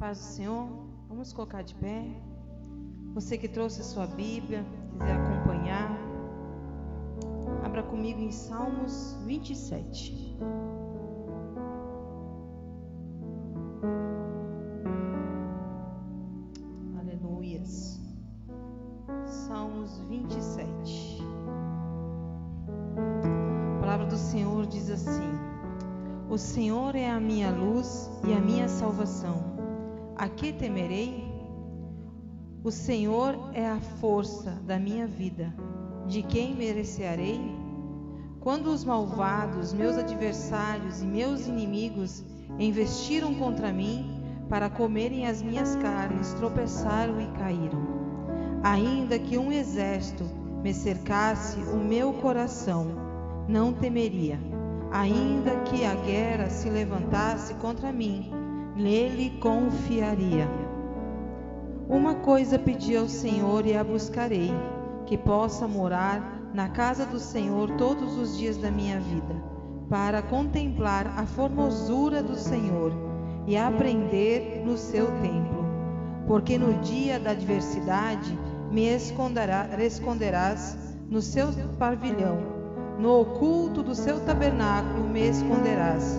Paz do Senhor, vamos colocar de pé. Você que trouxe a sua Bíblia, quiser acompanhar, abra comigo em Salmos 27. Aleluias. Salmos 27. A palavra do Senhor diz assim: O Senhor é a minha luz e a minha salvação. A que temerei? O Senhor é a força da minha vida. De quem me recearei? Quando os malvados, meus adversários e meus inimigos investiram contra mim para comerem as minhas carnes, tropeçaram e caíram. Ainda que um exército me cercasse, o meu coração não temeria. Ainda que a guerra se levantasse contra mim, nele confiaria. Uma coisa pedi ao Senhor e a buscarei, que possa morar na casa do Senhor todos os dias da minha vida, para contemplar a formosura do Senhor e aprender no seu templo. Porque no dia da adversidade me esconderás no seu pavilhão, no oculto do seu tabernáculo me esconderás.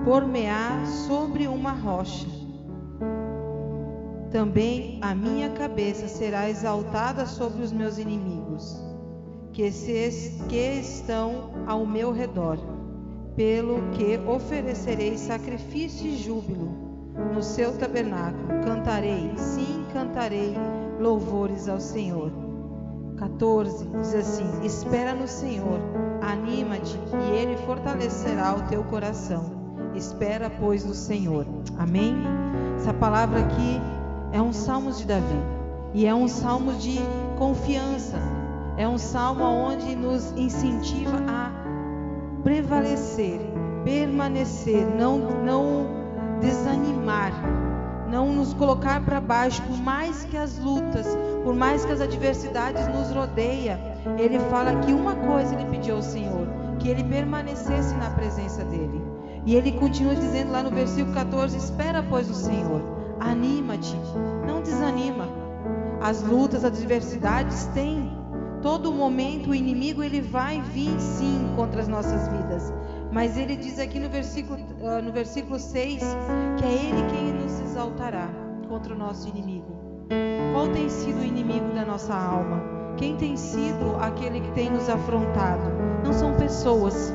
Por-me-á sobre uma rocha. Também a minha cabeça será exaltada sobre os meus inimigos, que estão ao meu redor. Pelo que oferecerei sacrifício e júbilo no seu tabernáculo. Cantarei, sim, cantarei louvores ao Senhor. 14, diz assim: Espera no Senhor, anima-te, e Ele fortalecerá o teu coração. Espera, pois, no Senhor. Amém? Essa palavra aqui é um salmo de Davi. E é um salmo de confiança. É um salmo onde nos incentiva a prevalecer, permanecer, não desanimar, não nos colocar para baixo, por mais que as lutas, por mais que as adversidades nos rodeiam. Ele fala que uma coisa ele pediu ao Senhor, que ele permanecesse na presença dele. E ele continua dizendo lá no versículo 14: Espera, pois, o Senhor, anima-te, não desanima. As lutas, as adversidades têm, todo momento o inimigo ele vai vir sim contra as nossas vidas. Mas ele diz aqui no versículo 6, que é ele quem nos exaltará contra o nosso inimigo. Qual tem sido o inimigo da nossa alma? Quem tem sido aquele que tem nos afrontado? Não são pessoas,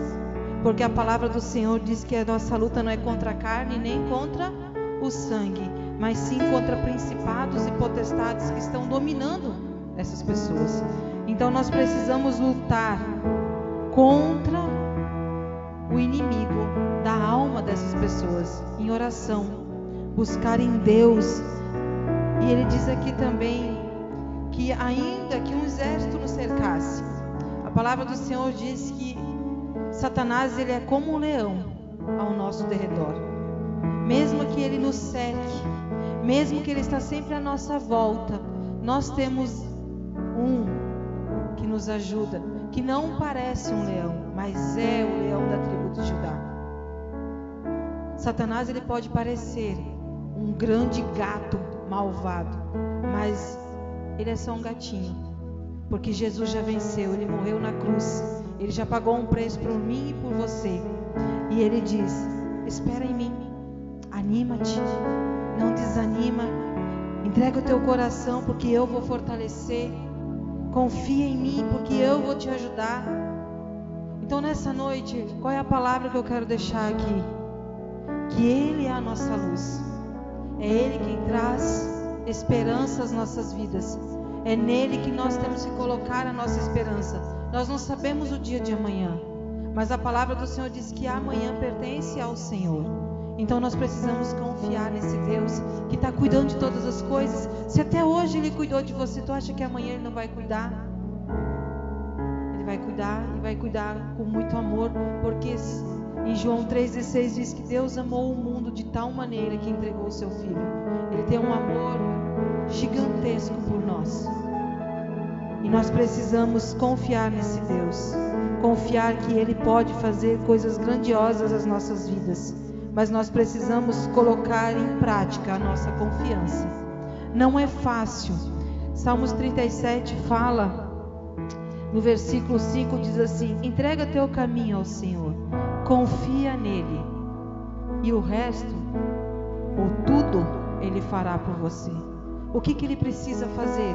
porque a palavra do Senhor diz que a nossa luta não é contra a carne nem contra o sangue, mas sim contra principados e potestades que estão dominando essas pessoas. Então nós precisamos lutar contra o inimigo da alma dessas pessoas em oração, buscar em Deus. E ele diz aqui também que ainda que um exército nos cercasse, a palavra do Senhor diz que Satanás ele é como um leão ao nosso derredor. Mesmo que ele nos cerque, mesmo que ele está sempre à nossa volta, nós temos um que nos ajuda, que não parece um leão, mas é o leão da tribo de Judá. Satanás ele pode parecer um grande gato malvado, mas ele é só um gatinho, porque Jesus já venceu, ele morreu na cruz, ele já pagou um preço por mim e por você. E ele diz: espera em mim, anima-te, não desanima, entrega o teu coração, porque eu vou fortalecer. Confia em mim, porque eu vou te ajudar. Então nessa noite, qual é a palavra que eu quero deixar aqui? Que Ele é a nossa luz, é Ele quem traz esperança às nossas vidas, é nele que nós temos que colocar a nossa esperança. Nós não sabemos o dia de amanhã, mas a palavra do Senhor diz que amanhã pertence ao Senhor. Então nós precisamos confiar nesse Deus que está cuidando de todas as coisas. Se até hoje Ele cuidou de você, tu acha que amanhã Ele não vai cuidar? Ele vai cuidar e vai cuidar com muito amor, porque em João 3,16 diz que Deus amou o mundo de tal maneira que entregou o seu Filho. Ele tem um amor gigantesco por nós. E nós precisamos confiar nesse Deus, confiar que Ele pode fazer coisas grandiosas nas nossas vidas. mas nós precisamos colocar em prática a nossa confiança. Não é fácil. Salmos 37 fala, no versículo 5 diz assim: entrega teu caminho ao Senhor, confia nele, e o resto, ou tudo, Ele fará por você. O que Ele precisa fazer?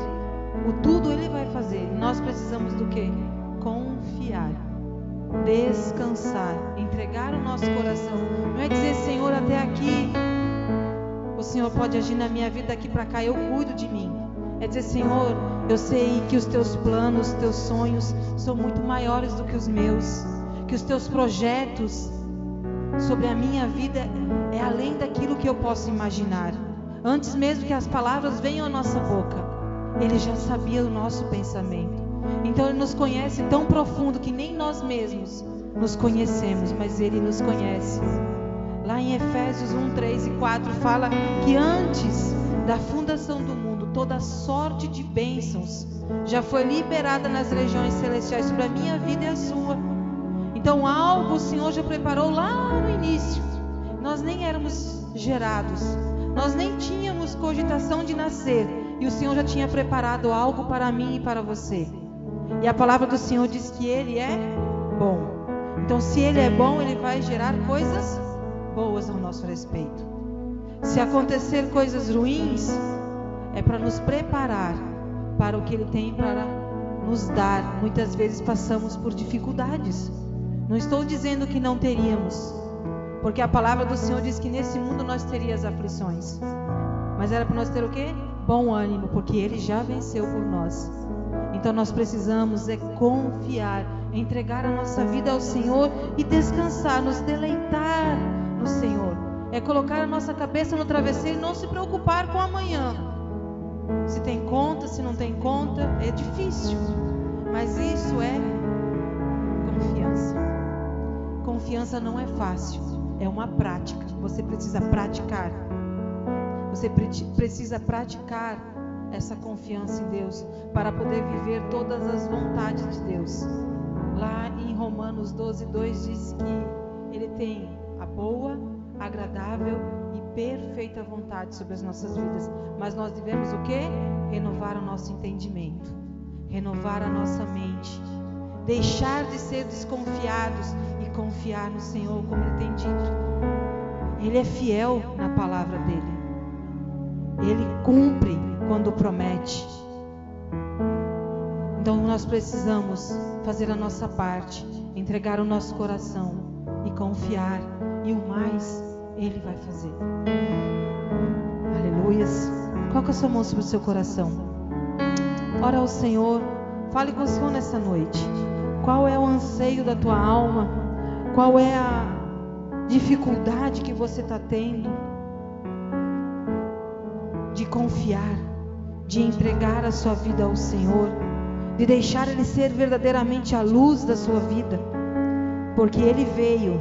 O tudo Ele vai fazer. Nós precisamos do quê? Confiar, descansar, entregar o nosso coração. Não é dizer: Senhor, até aqui o Senhor pode agir na minha vida, daqui para cá eu cuido de mim. É dizer: Senhor, eu sei que os teus planos, os teus sonhos são muito maiores do que os meus, que os teus projetos sobre a minha vida é além daquilo que eu posso imaginar. Antes mesmo que as palavras venham à nossa boca, Ele já sabia o nosso pensamento. Então Ele nos conhece tão profundo que nem nós mesmos nos conhecemos, mas Ele nos conhece. Lá em Efésios 1, 3 e 4 fala que antes da fundação do mundo, toda sorte de bênçãos já foi liberada nas regiões celestiais sobre a minha vida e a sua. Então algo o Senhor já preparou lá no início. Nós nem éramos gerados, nós nem tínhamos cogitação de nascer, e o Senhor já tinha preparado algo para mim e para você. E a palavra do Senhor diz que Ele é bom. Então se Ele é bom, Ele vai gerar coisas boas ao nosso respeito. Se acontecer coisas ruins, é para nos preparar para o que Ele tem para nos dar. Muitas vezes passamos por dificuldades. Não estou dizendo que não teríamos, porque a palavra do Senhor diz que nesse mundo nós teríamos aflições. Mas era para nós ter o quê? Bom ânimo, porque Ele já venceu por nós. Então nós precisamos confiar, entregar a nossa vida ao Senhor e descansar, nos deleitar no Senhor. É colocar a nossa cabeça no travesseiro e não se preocupar com amanhã. Se tem conta, se não tem conta, é difícil. Mas isso é confiança. Confiança não é fácil, é uma prática. Você precisa praticar. Você precisa praticar essa confiança em Deus para poder viver todas as vontades de Deus. Lá em Romanos 12, 2 diz que Ele tem a boa, agradável e perfeita vontade sobre as nossas vidas. Mas nós devemos o quê? Renovar o nosso entendimento, renovar a nossa mente, deixar de ser desconfiados e confiar no Senhor, como Ele tem dito. Ele é fiel na palavra dEle. Ele cumpre quando promete. Então nós precisamos fazer a nossa parte, entregar o nosso coração e confiar, e o mais Ele vai fazer. Aleluias. Coloca a sua mão sobre o seu coração. Ora ao Senhor, fale com o Senhor nessa noite. Qual é o anseio da tua alma? Qual é a dificuldade que você está tendo de confiar, de entregar a sua vida ao Senhor, de deixar Ele ser verdadeiramente a luz da sua vida? Porque Ele veio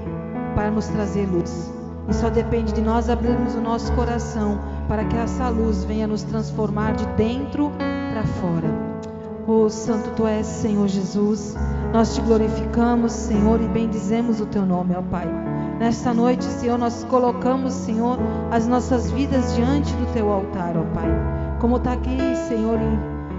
para nos trazer luz, e só depende de nós abrirmos o nosso coração para que essa luz venha nos transformar de dentro para fora. Oh, santo Tu és, Senhor Jesus. Nós Te glorificamos, Senhor, e bendizemos o Teu nome, ó Pai. Nesta noite, Senhor, nós colocamos, Senhor, as nossas vidas diante do Teu altar, ó Pai. Como está aqui, Senhor,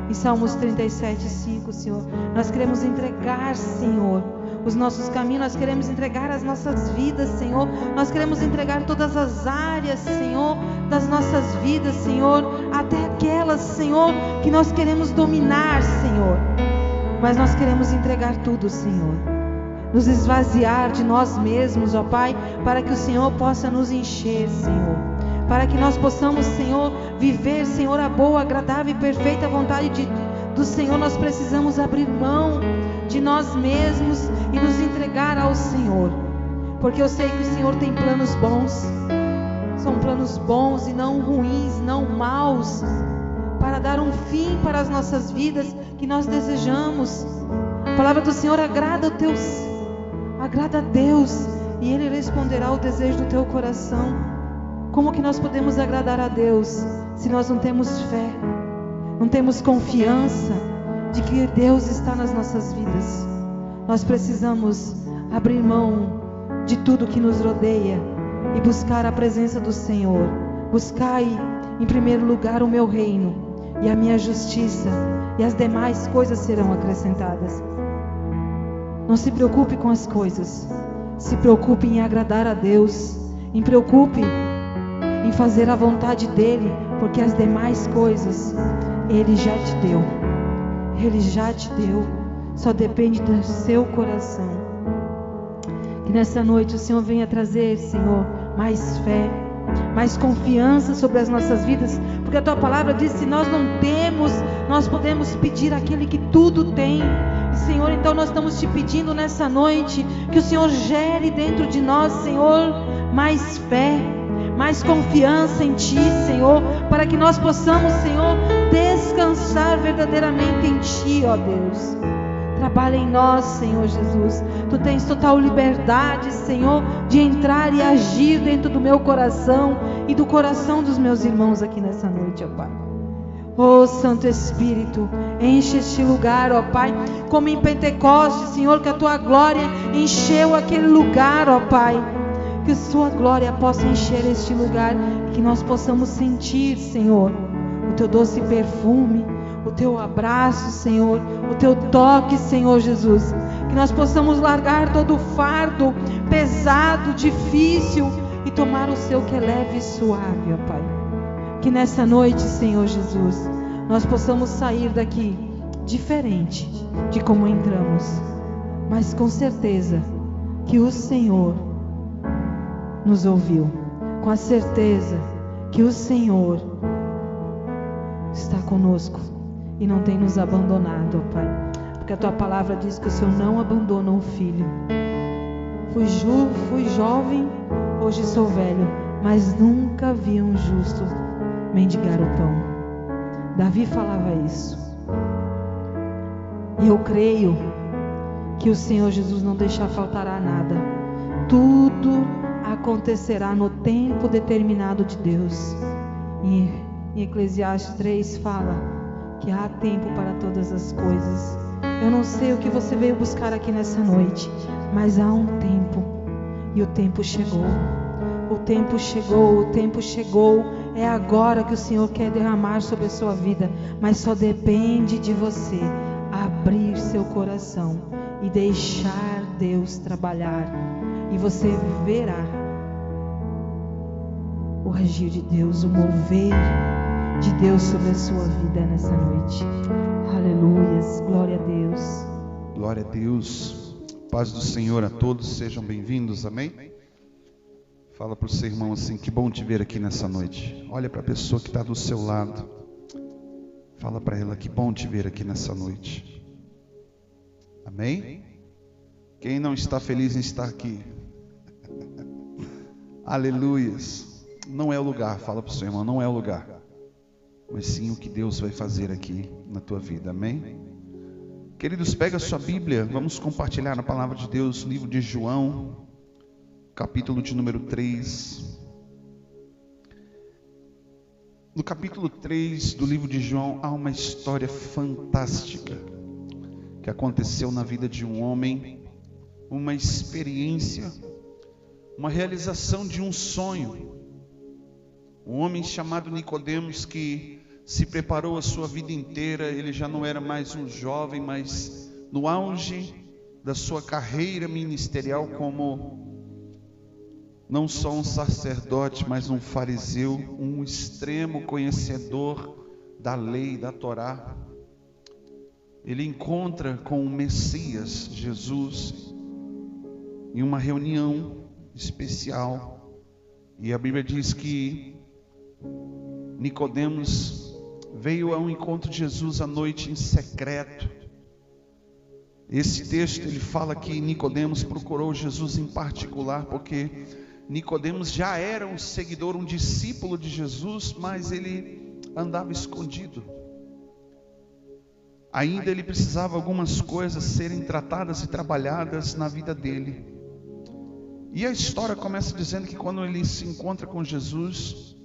em Salmos 37, 5, Senhor. Nós queremos entregar, Senhor, os nossos caminhos, nós queremos entregar as nossas vidas, Senhor. Nós queremos entregar todas as áreas, Senhor, das nossas vidas, Senhor, até aquelas, Senhor, que nós queremos dominar, Senhor. Mas nós queremos entregar tudo, Senhor. Nos esvaziar de nós mesmos, ó Pai, para que o Senhor possa nos encher, Senhor. Para que nós possamos, Senhor, viver, Senhor, a boa, agradável e perfeita vontade do Senhor. Nós precisamos abrir mão de nós mesmos e nos entregar ao Senhor, porque eu sei que o Senhor tem planos bons. São planos bons e não ruins, não maus, para dar um fim para as nossas vidas que nós desejamos. A palavra do Senhor agrada a Deus, e Ele responderá ao desejo do teu coração. Como que nós podemos agradar a Deus se nós não temos fé, não temos confiança de que Deus está nas nossas vidas? Nós precisamos abrir mão de tudo que nos rodeia e buscar a presença do Senhor. Buscai em primeiro lugar o meu reino e a minha justiça, e as demais coisas serão acrescentadas. Não se preocupe com as coisas, se preocupe em agradar a Deus, preocupe em fazer a vontade dEle, porque as demais coisas Ele já te deu. Ele já te deu, só depende do seu coração. Que nessa noite o Senhor venha trazer, Senhor, mais fé, mais confiança sobre as nossas vidas, porque a Tua palavra diz: se nós não temos, nós podemos pedir àquele que tudo tem. E Senhor, então nós estamos te pedindo nessa noite que o Senhor gere dentro de nós, Senhor, mais fé, mais confiança em Ti, Senhor, para que nós possamos, Senhor, descansar verdadeiramente em Ti, ó Deus. Trabalha em nós, Senhor Jesus. Tu tens total liberdade, Senhor, de entrar e agir dentro do meu coração e do coração dos meus irmãos aqui nessa noite, ó Pai. Oh Santo Espírito, enche este lugar, ó Pai, como em Pentecostes, Senhor, que a Tua glória encheu aquele lugar, ó Pai. Que a Sua glória possa encher este lugar, que nós possamos sentir, Senhor, o Teu doce perfume, o Teu abraço, Senhor, o Teu toque, Senhor Jesus. Que nós possamos largar todo o fardo pesado, difícil, e tomar o Seu que é leve e suave, ó Pai. Que nessa noite, Senhor Jesus, nós possamos sair daqui diferente de como entramos, mas com certeza que o Senhor nos ouviu, com a certeza que o Senhor está conosco e não tem nos abandonado, ó Pai, porque a Tua palavra diz que o Senhor não abandona um filho. Fui jovem, hoje sou velho, mas nunca vi um justo mendigar o pão. Davi falava isso, e eu creio que o Senhor Jesus não deixará faltar nada. Tudo acontecerá no tempo determinado de Deus. E em Eclesiastes 3 fala que há tempo para todas as coisas. Eu não sei o que você veio buscar aqui nessa noite, mas há um tempo, e o tempo chegou. O tempo chegou, o tempo chegou. É agora que o Senhor quer derramar sobre a sua vida, mas só depende de você abrir seu coração e deixar Deus trabalhar, e você verá o agir de Deus, o mover de Deus sobre a sua vida nessa noite. Aleluias, glória a Deus. Glória a Deus. Paz do Senhor a todos, sejam bem-vindos, amém? Fala para o seu irmão assim: que bom te ver aqui nessa noite. Olha para a pessoa que está do seu lado, fala para ela: que bom te ver aqui nessa noite. Amém? Quem não está feliz em estar aqui? Aleluias. Não é o lugar, fala para o seu irmão, não é o lugar, mas sim o que Deus vai fazer aqui na tua vida, amém? Queridos, pega a sua Bíblia, vamos compartilhar a palavra de Deus, livro de João, capítulo de número 3. No capítulo 3 do livro de João há uma história fantástica que aconteceu na vida de um homem, uma experiência, uma realização de um sonho. Um homem chamado Nicodemos, que se preparou a sua vida inteira. Ele já não era mais um jovem, mas no auge da sua carreira ministerial como não só um sacerdote, mas um fariseu, um extremo conhecedor da lei, da Torá. Ele encontra com o Messias, Jesus, em uma reunião especial, e a Bíblia diz que Nicodemos veio ao encontro de Jesus à noite em secreto. Esse texto ele fala que Nicodemos procurou Jesus em particular, porque Nicodemos já era um seguidor, um discípulo de Jesus, mas ele andava escondido. Ainda ele precisava algumas coisas serem tratadas e trabalhadas na vida dele. E a história começa dizendo que quando ele se encontra com Jesus,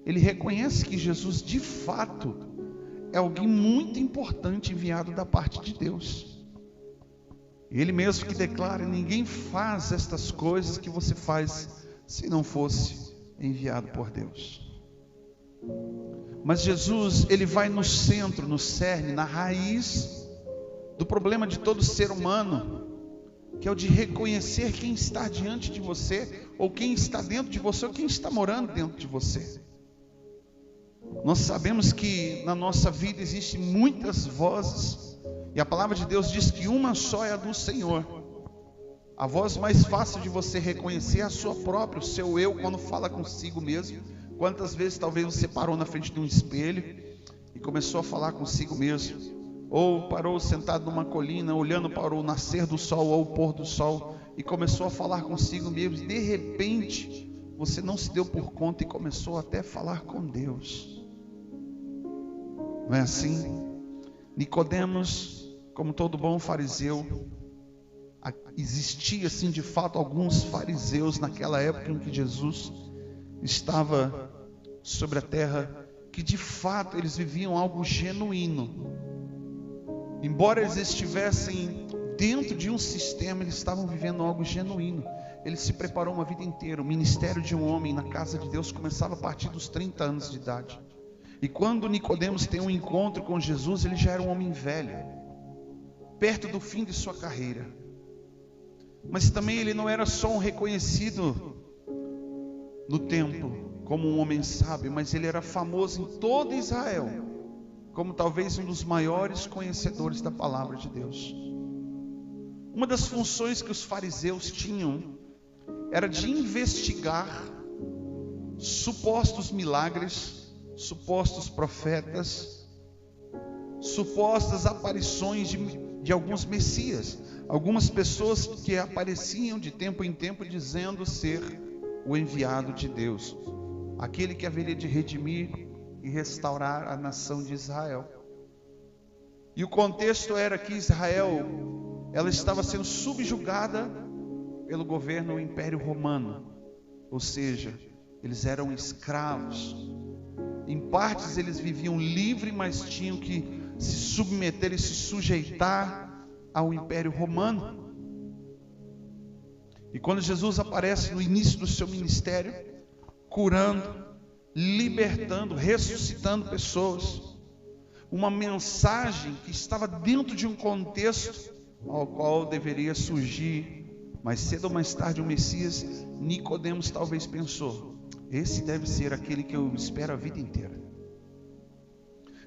ele reconhece que Jesus de fato é alguém muito importante enviado da parte de Deus. Ele mesmo que declara: ninguém faz estas coisas que você faz se não fosse enviado por Deus. Mas Jesus, ele vai no centro, no cerne, na raiz do problema de todo ser humano, que é o de reconhecer quem está diante de você, ou quem está dentro de você, ou quem está morando dentro de você. Nós sabemos que na nossa vida existem muitas vozes, e a palavra de Deus diz que uma só é a do Senhor. A voz mais fácil de você reconhecer é a sua própria, o seu eu, quando fala consigo mesmo. Quantas vezes talvez você parou na frente de um espelho e começou a falar consigo mesmo, ou parou sentado numa colina, olhando para o nascer do sol ou o pôr do sol, e começou a falar consigo mesmo, e de repente você não se deu por conta e começou até a falar com Deus. Não é assim? Nicodemos, como todo bom fariseu, existia assim de fato alguns fariseus naquela época em que Jesus estava sobre a terra, que de fato eles viviam algo genuíno. Embora eles estivessem dentro de um sistema, eles estavam vivendo algo genuíno. Ele se preparou uma vida inteira. O ministério de um homem na casa de Deus começava a partir dos 30 anos de idade. E quando Nicodemos tem um encontro com Jesus, ele já era um homem velho, perto do fim de sua carreira. Mas também ele não era só um reconhecido no templo como um homem sábio, mas ele era famoso em todo Israel como talvez um dos maiores conhecedores da palavra de Deus. Uma das funções que os fariseus tinham era de investigar supostos milagres, supostos profetas, supostas aparições de alguns messias, algumas pessoas que apareciam de tempo em tempo dizendo ser o enviado de Deus, aquele que haveria de redimir e restaurar a nação de Israel. E o contexto era que Israel, ela estava sendo subjugada pelo governo do Império Romano, ou seja, eles eram escravos. Em partes eles viviam livres, mas tinham que se submeter e se sujeitar ao Império Romano. E quando Jesus aparece no início do seu ministério, curando, libertando, ressuscitando pessoas, uma mensagem que estava dentro de um contexto ao qual deveria surgir mais cedo ou mais tarde o Messias, Nicodemos talvez pensou: esse deve ser aquele que eu espero a vida inteira.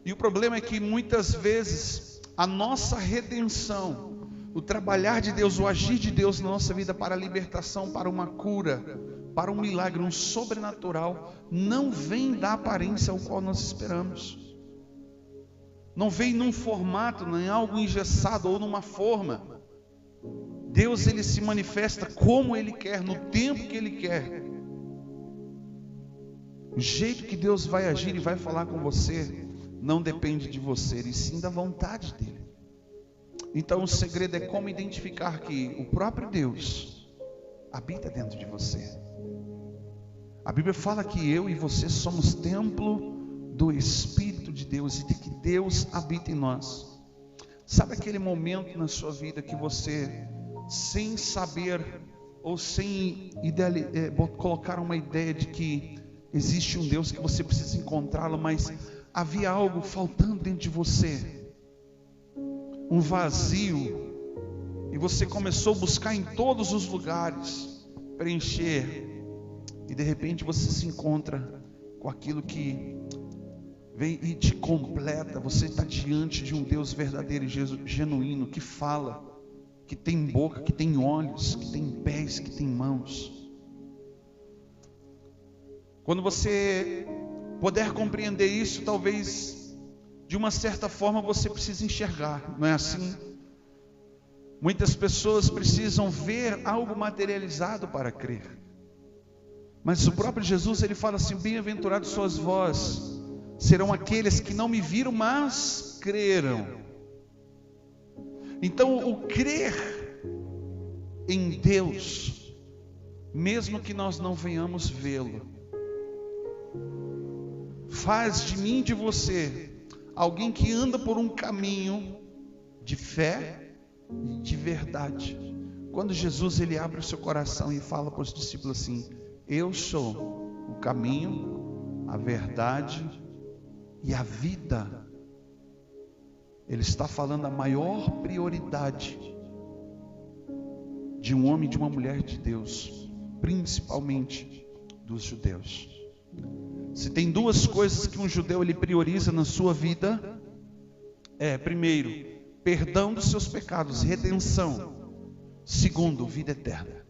E o problema é que muitas vezes a nossa redenção, o trabalhar de Deus, o agir de Deus na nossa vida para a libertação, para uma cura, para um milagre, um sobrenatural, não vem da aparência ao qual nós esperamos. Não vem num formato, em algo engessado ou numa forma. Deus, ele se manifesta como ele quer, no tempo que ele quer. O jeito que Deus vai agir e vai falar com você não depende de você, e sim da vontade dele. Então o segredo é como identificar que o próprio Deus habita dentro de você. A Bíblia fala que eu e você somos templo do Espírito de Deus e de que Deus habita em nós. Sabe aquele momento na sua vida que você, sem saber ou sem colocar uma ideia de que existe um Deus, que você precisa encontrá-lo, mas havia algo faltando dentro de você, um vazio, e você começou a buscar em todos os lugares preencher, e de repente você se encontra com aquilo que vem e te completa. Você está diante de um Deus verdadeiro e genuíno, que fala, que tem boca, que tem olhos, que tem pés, que tem mãos. Quando você puder compreender isso, talvez de uma certa forma você precise enxergar, não é assim? Muitas pessoas precisam ver algo materializado para crer. Mas o próprio Jesus, ele fala assim: bem-aventurados sois vós, serão aqueles que não me viram, mas creram. Então o crer em Deus, mesmo que nós não venhamos vê-lo, faz de mim e de você alguém que anda por um caminho de fé e de verdade. Quando Jesus, ele abre o seu coração e fala para os discípulos assim: eu sou o caminho, a verdade e a vida. Ele está falando a maior prioridade de um homem e de uma mulher de Deus, principalmente dos judeus. Se tem duas coisas que um judeu ele prioriza na sua vida, primeiro, perdão dos seus pecados, redenção. Segundo, vida eterna.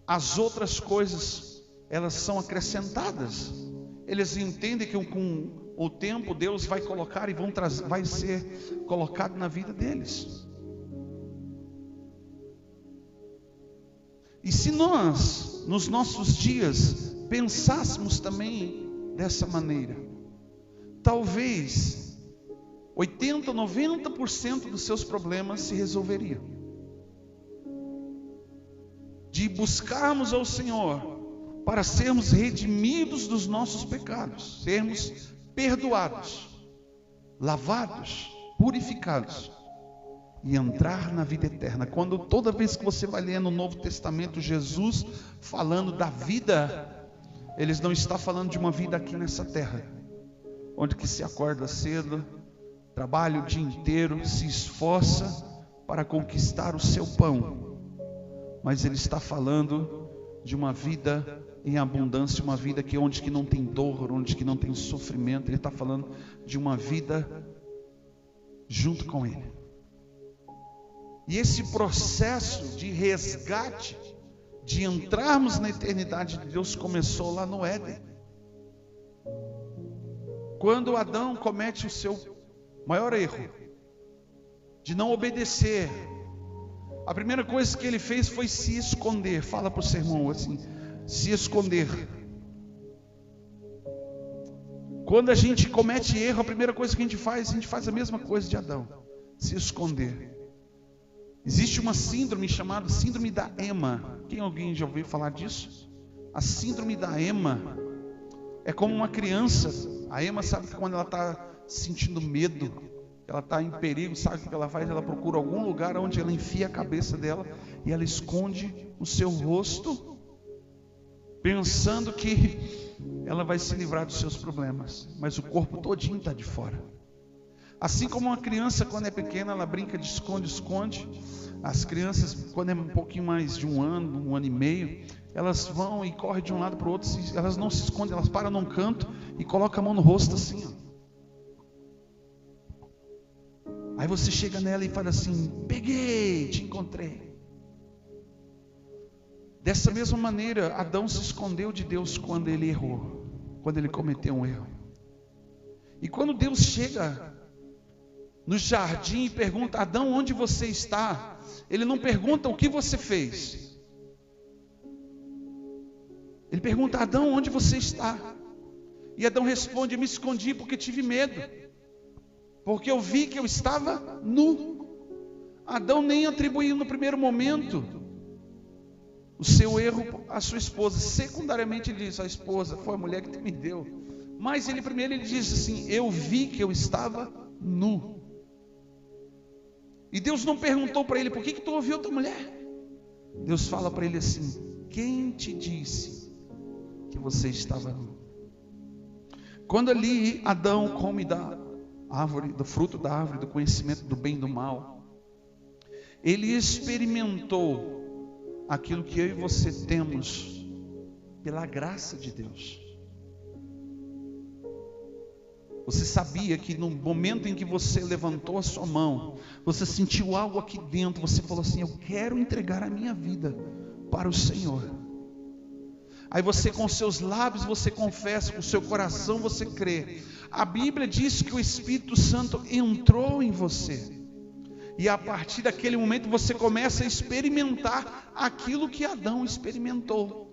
As outras coisas, elas são acrescentadas. Eles entendem que com o tempo Deus vai colocar e vai ser colocado na vida deles. E se nós, nos nossos dias, pensássemos também dessa maneira, talvez 80%, 90% dos seus problemas se resolveriam. De buscarmos ao Senhor para sermos redimidos dos nossos pecados, sermos perdoados, lavados, purificados e entrar na vida eterna. Toda vez que você vai ler no Novo Testamento Jesus falando da vida, Ele não está falando de uma vida aqui nessa terra, onde que se acorda cedo, trabalha o dia inteiro, se esforça para conquistar o seu pão. Mas Ele está falando de uma vida em abundância, uma vida onde que não tem dor, onde que não tem sofrimento. Ele está falando de uma vida junto com Ele. E esse processo de resgate, de entrarmos na eternidade de Deus, começou lá no Éden. Quando Adão comete o seu maior erro, de não obedecer, a primeira coisa que ele fez foi se esconder. Fala para o seu irmão assim: se esconder. Quando a gente comete erro, a primeira coisa que a gente faz a mesma coisa de Adão: se esconder. Existe uma síndrome chamada síndrome da Ema. Alguém já ouviu falar disso? A síndrome da Ema é como uma criança. A Ema sabe que quando ela está sentindo medo, ela está em perigo, sabe o que ela faz? Ela procura algum lugar onde ela enfia a cabeça dela e ela esconde o seu rosto, pensando que ela vai se livrar dos seus problemas, mas o corpo todinho está de fora. Assim como uma criança, quando é pequena, ela brinca de esconde-esconde. As crianças, quando é um pouquinho mais de um ano e meio, elas vão e correm de um lado para o outro. Elas não se escondem, elas param num canto e colocam a mão no rosto assim, ó. Aí você chega nela e fala assim: peguei, te encontrei. Dessa mesma maneira, Adão se escondeu de Deus quando ele errou, quando ele cometeu um erro. E quando Deus chega no jardim e pergunta: Adão, onde você está? Ele não pergunta o que você fez. Ele pergunta: Adão, onde você está? E Adão responde: me escondi porque tive medo, porque eu vi que eu estava nu. Adão nem atribuiu no primeiro momento o seu erro à sua esposa. Secundariamente ele diz: a esposa foi a mulher que me deu. Mas primeiro ele diz assim: eu vi que eu estava nu. E Deus não perguntou para ele: por que tu ouviu tua mulher? Deus fala para ele assim: quem te disse que você estava nu? Quando ali Adão come da árvore, do fruto da árvore do conhecimento do bem e do mal, ele experimentou aquilo que eu e você temos pela graça de Deus. Você sabia que no momento em que você levantou a sua mão, você sentiu algo aqui dentro, você falou assim: eu quero entregar a minha vida para o Senhor. Aí você, com seus lábios você confessa, com o seu coração você crê. A Bíblia diz que o Espírito Santo entrou em você. E a partir daquele momento você começa a experimentar aquilo que Adão experimentou.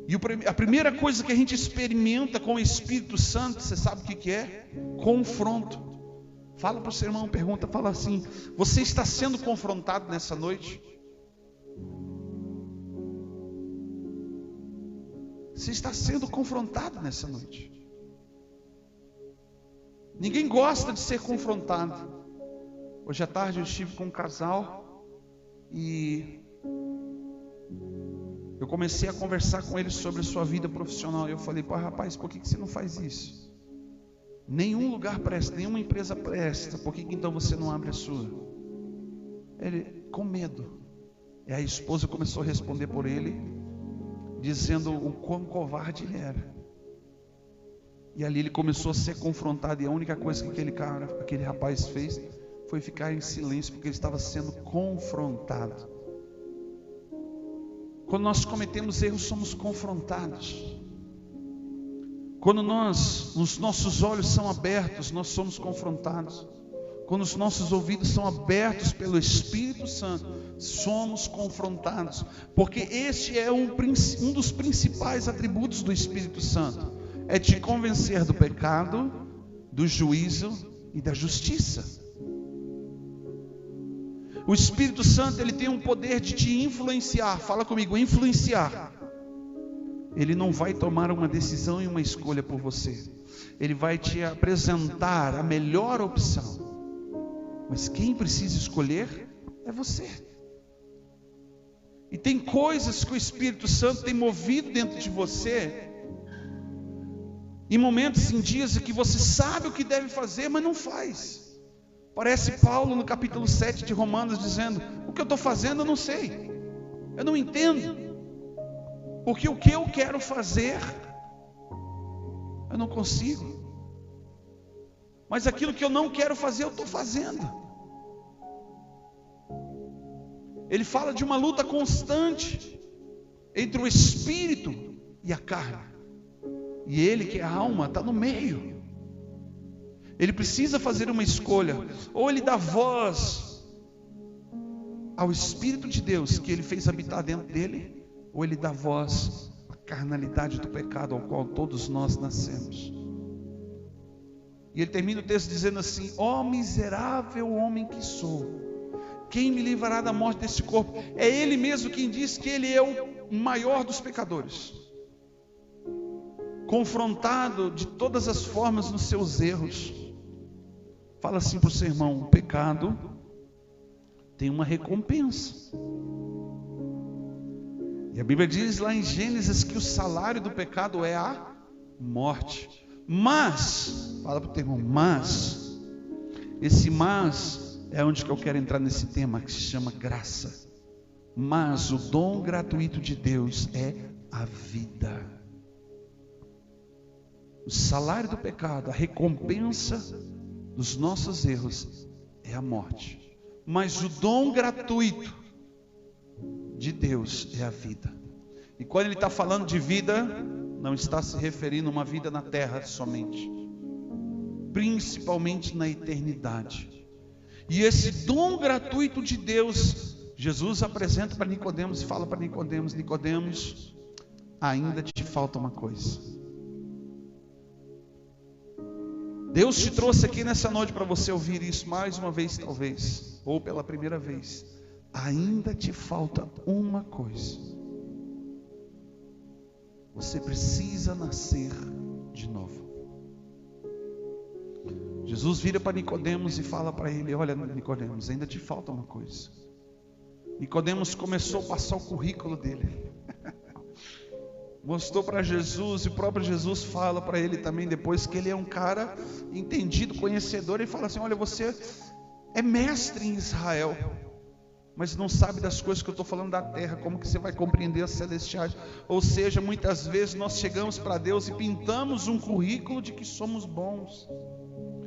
E a primeira coisa que a gente experimenta com o Espírito Santo, você sabe o que é? Confronto. Fala para o seu irmão, fala assim: você está sendo confrontado nessa noite? Você está sendo confrontado nessa noite. Ninguém gosta de ser confrontado. Hoje à tarde eu estive com um casal E eu comecei a conversar com ele sobre a sua vida profissional. E eu falei: pai, rapaz, por que você não faz isso? Nenhum lugar presta, nenhuma empresa presta. Por que então você não abre a sua? Ele, com medo. E a esposa começou a responder por ele, dizendo o quão covarde ele era. E ali ele começou a ser confrontado. E a única coisa que aquele rapaz fez foi ficar em silêncio, porque ele estava sendo confrontado. Quando nós cometemos erros, somos confrontados. Quando os nossos olhos são abertos, nós somos confrontados. Quando os nossos ouvidos são abertos pelo Espírito Santo, somos confrontados. Porque este é um dos principais atributos do Espírito Santo. É te convencer do pecado, do juízo e da justiça. O Espírito Santo, ele tem um poder de te influenciar. Fala comigo, influenciar. Ele não vai tomar uma decisão e uma escolha por você. Ele vai te apresentar a melhor opção. Mas quem precisa escolher é você. E tem coisas que o Espírito Santo tem movido dentro de você, em momentos, em dias em que você sabe o que deve fazer, mas não faz. Parece Paulo no capítulo 7 de Romanos dizendo: o que eu estou fazendo eu não sei, eu não entendo, porque o que eu quero fazer eu não consigo, mas aquilo que eu não quero fazer eu estou fazendo. Ele fala de uma luta constante entre o espírito e a carne, e ele, que é a alma, está no meio. Ele precisa fazer uma escolha: ou ele dá voz ao Espírito de Deus que ele fez habitar dentro dele, ou ele dá voz à carnalidade do pecado ao qual todos nós nascemos. E ele termina o texto dizendo assim: ó miserável homem que sou, quem me livrará da morte desse corpo? É ele mesmo quem diz que ele é o maior dos pecadores, confrontado de todas as formas nos seus erros. Fala assim para o seu irmão: o pecado tem uma recompensa. E a Bíblia diz lá em Gênesis que o salário do pecado é a morte. Mas, fala para o teu irmão, mas, esse mas é onde que eu quero entrar nesse tema que se chama graça. Mas o dom gratuito de Deus é a vida. O salário do pecado, a recompensa dos nossos erros é a morte. Mas o dom gratuito de Deus é a vida. E quando ele está falando de vida, não está se referindo a uma vida na terra somente, principalmente na eternidade. E esse dom gratuito de Deus, Jesus apresenta para Nicodemos e fala para Nicodemos: Nicodemos, ainda te falta uma coisa. Deus te trouxe aqui nessa noite para você ouvir isso mais uma vez, talvez, ou pela primeira vez. Ainda te falta uma coisa. Você precisa nascer de novo. Jesus vira para Nicodemos e fala para ele: olha, Nicodemos, ainda te falta uma coisa. Nicodemos começou a passar o currículo dele. Mostrou para Jesus, e o próprio Jesus fala para ele também depois que ele é um cara entendido, conhecedor. Ele fala assim: olha, você é mestre em Israel, mas não sabe das coisas que eu estou falando da terra. Como que você vai compreender as celestiais? Ou seja, muitas vezes nós chegamos para Deus e pintamos um currículo de que somos bons.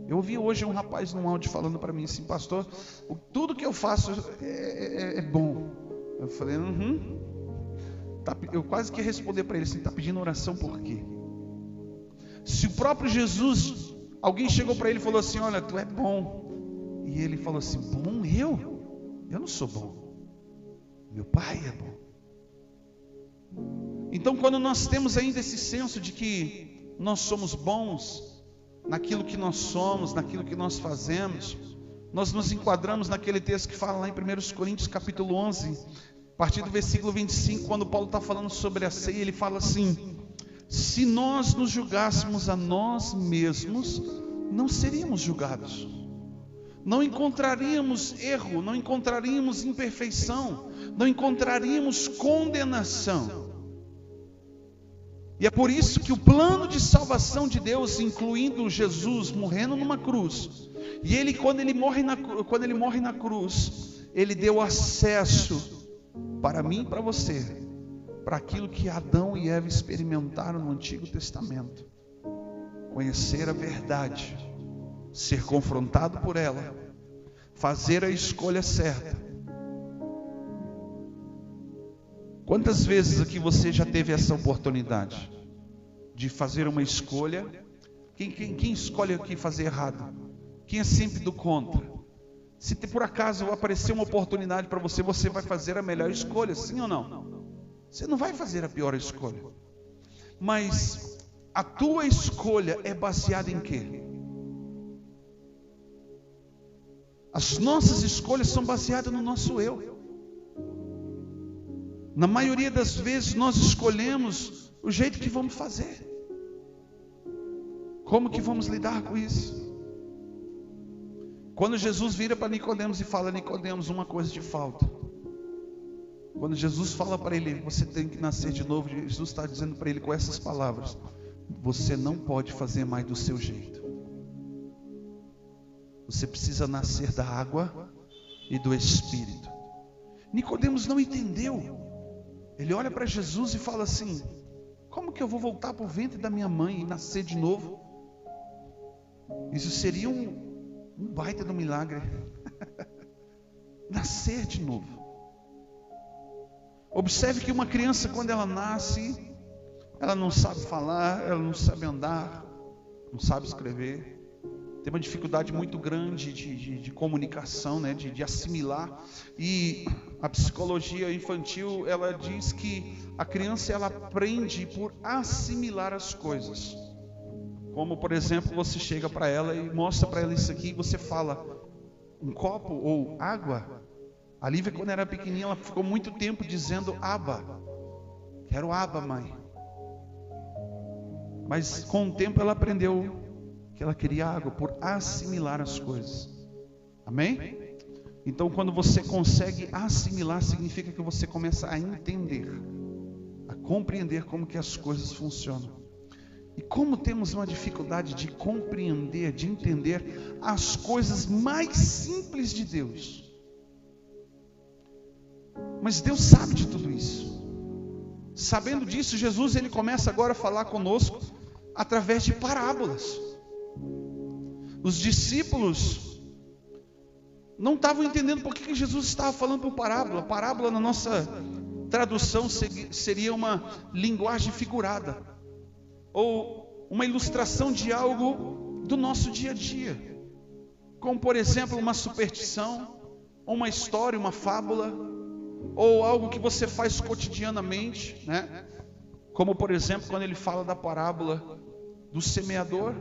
Eu ouvi hoje um rapaz num áudio falando para mim assim: pastor, tudo que eu faço é bom. Eu falei: eu quase que ia responder para ele assim: está pedindo oração por quê? Se o próprio Jesus, alguém chegou para ele e falou assim: olha, tu é bom, e ele falou assim: bom? Eu não sou bom, meu pai é bom. Então, quando nós temos ainda esse senso de que nós somos bons naquilo que nós somos, naquilo que nós fazemos, nós nos enquadramos naquele texto que fala lá em 1 Coríntios capítulo 11, a partir do versículo 25, quando Paulo está falando sobre a ceia, ele fala assim: se nós nos julgássemos a nós mesmos, não seríamos julgados. não encontraríamos erro, não encontraríamos imperfeição, não encontraríamos condenação. E é por isso que o plano de salvação de Deus, incluindo Jesus morrendo numa cruz, e ele, quando ele morre na cruz, ele deu acesso para mim e para você, para aquilo que Adão e Eva experimentaram no Antigo Testamento: conhecer a verdade, ser confrontado por ela, fazer a escolha certa. Quantas vezes aqui você já teve essa oportunidade de fazer uma escolha? Quem escolhe aqui fazer errado? Quem é sempre do contra? Se por acaso aparecer uma oportunidade para você, você vai fazer a melhor escolha, sim ou não? Você não vai fazer a pior escolha. Mas a tua escolha é baseada em quê? As nossas escolhas são baseadas no nosso eu. Na maioria das vezes nós escolhemos o jeito que vamos fazer. Como que vamos lidar com isso? Quando Jesus vira para Nicodemos e fala: Nicodemos, uma coisa te falta. Quando Jesus fala para ele: você tem que nascer de novo, Jesus está dizendo para ele com essas palavras: você não pode fazer mais do seu jeito. Você precisa nascer da água e do Espírito. Nicodemos não entendeu. Ele olha para Jesus e fala assim: como que eu vou voltar para o ventre da minha mãe e nascer de novo? Isso seria um baita de um milagre. Nascer de novo. Observe que uma criança, quando ela nasce, ela não sabe falar, ela não sabe andar, não sabe escrever, tem uma dificuldade muito grande de comunicação, né? de assimilar. E a psicologia infantil, ela diz que a criança, ela aprende por assimilar as coisas. Como, por exemplo, você chega para ela e mostra para ela isso aqui, e você fala um copo ou água. A Lívia, quando era pequenininha, ela ficou muito tempo dizendo aba. Quero aba, mãe. Mas com o tempo ela aprendeu que ela queria água, por assimilar as coisas. Amém? Então, quando você consegue assimilar, significa que você começa a entender, a compreender como que as coisas funcionam. E como temos uma dificuldade de compreender, de entender as coisas mais simples de Deus. Mas Deus sabe de tudo isso. Sabendo disso, Jesus, ele começa agora a falar conosco através de parábolas. Os discípulos não estavam entendendo por que Jesus estava falando por parábola. Parábola, na nossa tradução, seria uma linguagem figurada, ou uma ilustração de algo do nosso dia a dia, como por exemplo uma superstição, uma história, uma fábula, ou algo que você faz cotidianamente, né? Como por exemplo quando ele fala da parábola do semeador.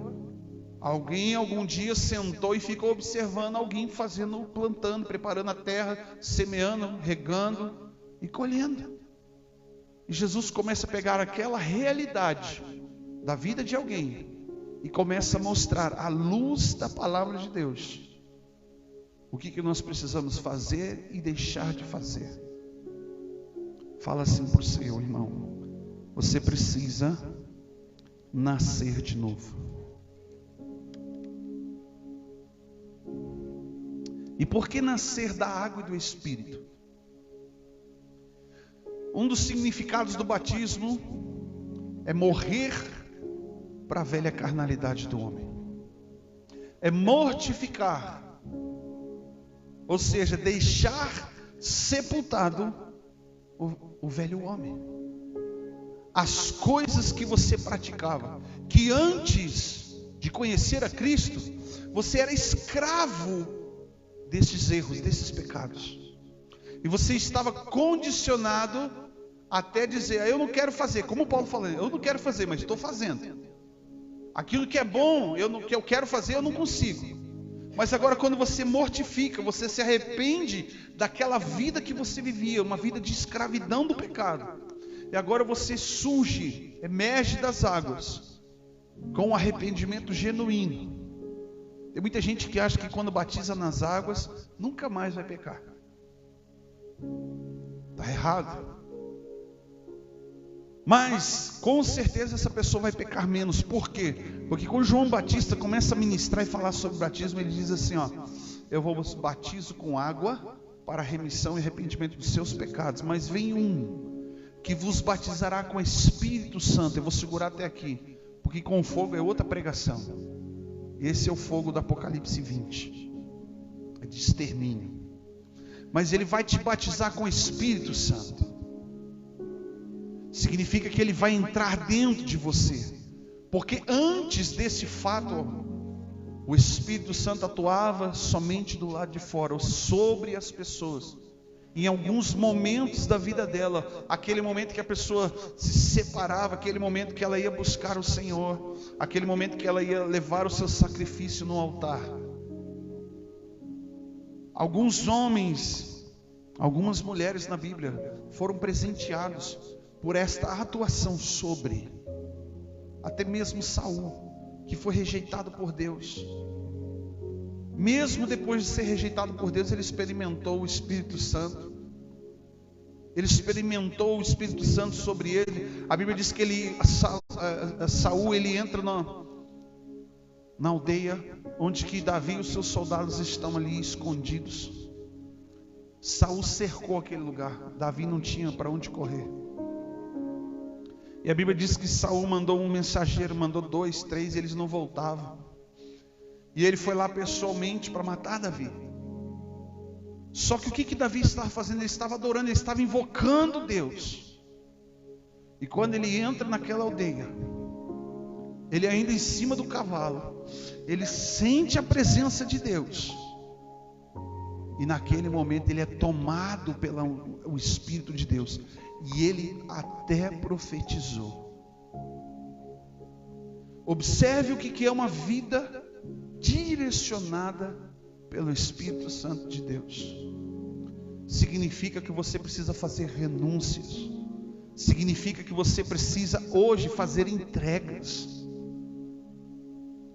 Alguém algum dia sentou e ficou observando alguém fazendo, plantando, preparando a terra, semeando, regando e colhendo. E Jesus começa a pegar aquela realidade da vida de alguém e começa a mostrar à luz da palavra de Deus o que nós precisamos fazer e deixar de fazer. Fala assim por seu irmão: você precisa nascer de novo. E por que nascer da água e do Espírito? Um dos significados do batismo é morrer para a velha carnalidade do homem. É mortificar, ou seja, deixar sepultado o velho homem. As coisas que você praticava, que antes de conhecer a Cristo, você era escravo desses erros, desses pecados. E você estava condicionado até dizer: eu não quero fazer, como Paulo falou, eu não quero fazer, mas estou fazendo. Aquilo que é bom, que eu quero fazer, eu não consigo. Mas agora quando você mortifica, você se arrepende daquela vida que você vivia, uma vida de escravidão do pecado. E agora você surge, emerge das águas, com um arrependimento genuíno. Tem muita gente que acha que quando batiza nas águas, nunca mais vai pecar. Está errado. Mas, com certeza, essa pessoa vai pecar menos. Por quê? Porque quando João Batista começa a ministrar e falar sobre batismo, ele diz assim, ó: eu vos batizo com água para a remissão e arrependimento dos seus pecados. Mas vem um que vos batizará com Espírito Santo. Eu vou segurar até aqui, porque com fogo é outra pregação. Esse é o fogo do Apocalipse 20. É de extermínio. Mas ele vai te batizar com o Espírito Santo. Significa que ele vai entrar dentro de você. Porque antes desse fato, o Espírito Santo atuava somente do lado de fora, ou sobre as pessoas. Em alguns momentos da vida dela, aquele momento que a pessoa se separava, aquele momento que ela ia buscar o Senhor, aquele momento que ela ia levar o seu sacrifício no altar. Alguns homens, algumas mulheres na Bíblia foram presenteados por esta atuação sobre, até mesmo Saul, que foi rejeitado por Deus. Mesmo depois de ser rejeitado por Deus, ele experimentou o Espírito Santo. Ele experimentou o Espírito Santo sobre ele. A Bíblia diz que Saul, ele entra na aldeia onde que Davi e os seus soldados estão ali escondidos. Saul cercou aquele lugar. Davi não tinha para onde correr. E a Bíblia diz que Saul mandou um mensageiro, mandou 2, 3, e eles não voltavam. E ele foi lá pessoalmente para matar Davi. Só que o que Davi estava fazendo? Ele estava adorando, ele estava invocando Deus. E quando ele entra naquela aldeia, ele ainda em cima do cavalo, ele sente a presença de Deus. E naquele momento ele é tomado pelo Espírito de Deus. E ele até profetizou. Observe o que é uma vida direcionada pelo Espírito Santo de Deus. Significa que você precisa fazer renúncias. Significa que você precisa hoje fazer entregas.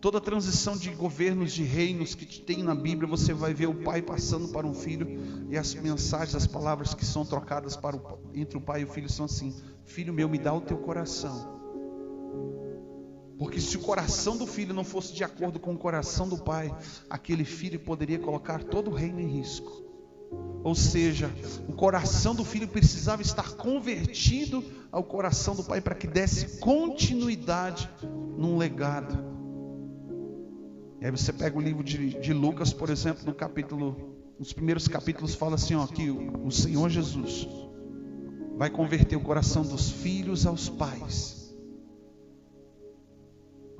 Toda transição de governos, de reinos que tem na Bíblia, você vai ver o pai passando para um filho, e as mensagens, as palavras que são trocadas entre o pai e o filho são assim: filho meu, me dá o teu coração. Porque se o coração do filho não fosse de acordo com o coração do pai, aquele filho poderia colocar todo o reino em risco. Ou seja, o coração do filho precisava estar convertido ao coração do pai para que desse continuidade num legado. E aí você pega o livro de Lucas, por exemplo, nos primeiros capítulos fala assim, ó, que o Senhor Jesus vai converter o coração dos filhos aos pais.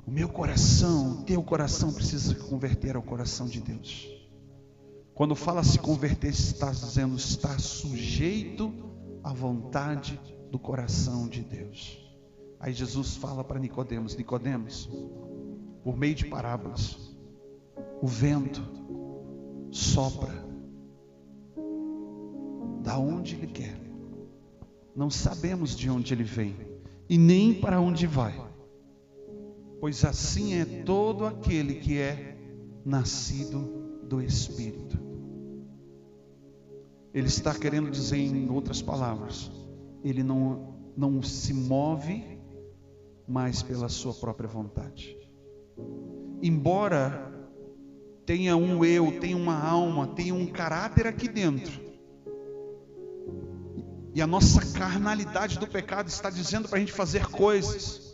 O meu coração, o teu coração precisa se converter ao coração de Deus. Quando fala se converter, está dizendo estar sujeito à vontade do coração de Deus. Aí Jesus fala para Nicodemos: Nicodemos, por meio de parábolas, o vento sopra da onde ele quer. Não sabemos de onde ele vem e nem para onde vai. Pois assim é todo aquele que é nascido do Espírito. Ele está querendo dizer, em outras palavras, ele não se move mais pela sua própria vontade. Embora tenha um eu, tenha uma alma, tenha um caráter aqui dentro, e a nossa carnalidade do pecado está dizendo para a gente fazer coisas,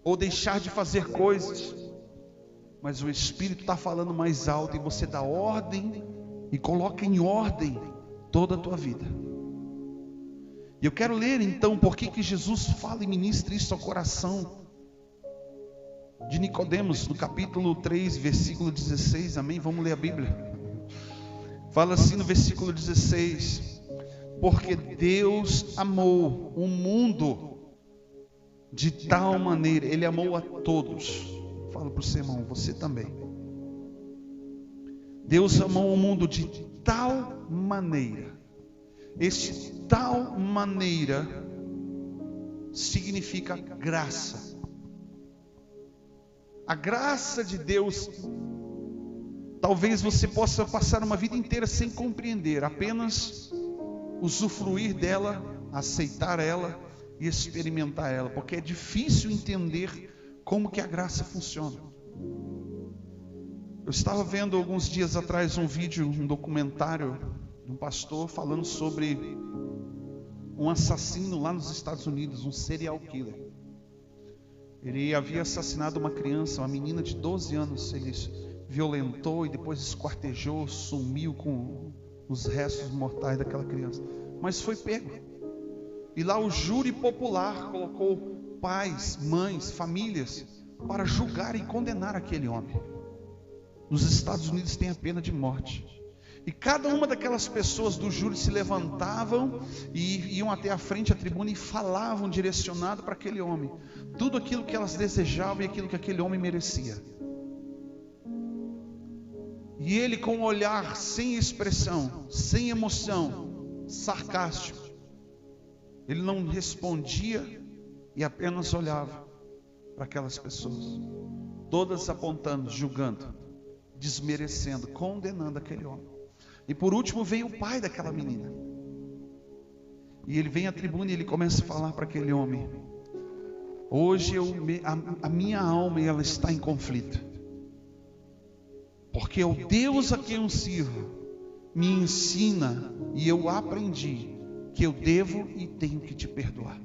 ou deixar de fazer coisas, mas o Espírito está falando mais alto, e você dá ordem, e coloca em ordem toda a tua vida. E eu quero ler então por que Jesus fala e ministra isso ao coração de Nicodemos, no capítulo 3, versículo 16, amém? Vamos ler a Bíblia. Fala assim no versículo 16: porque Deus amou o mundo de tal maneira, Ele amou a todos. Fala para o seu irmão, você também. Deus amou o mundo de tal maneira. Este tal maneira significa graça. A graça de Deus Talvez você possa passar uma vida inteira sem compreender, apenas usufruir dela, aceitar ela e experimentar ela, porque é difícil entender como que a graça funciona. Eu estava vendo alguns dias atrás um vídeo, um documentário de um pastor falando sobre um assassino lá nos Estados Unidos, um serial killer. Ele havia assassinado uma criança, uma menina de 12 anos, ele violentou e depois esquartejou, sumiu com os restos mortais daquela criança, mas foi pego. E lá o júri popular colocou pais, mães, famílias para julgar e condenar aquele homem. Nos Estados Unidos tem a pena de morte. E cada uma daquelas pessoas do júri se levantavam e iam até a frente da tribuna e falavam direcionado para aquele homem tudo aquilo que elas desejavam e aquilo que aquele homem merecia. E ele, com um olhar sem expressão, sem emoção, sarcástico, ele não respondia e apenas olhava para aquelas pessoas, todas apontando, julgando, desmerecendo, condenando aquele homem. E por último veio o pai daquela menina. E ele vem à tribuna e ele começa a falar para aquele homem: hoje a minha alma ela está em conflito, porque o Deus a quem eu sirvo me ensina e eu aprendi que eu devo e tenho que te perdoar.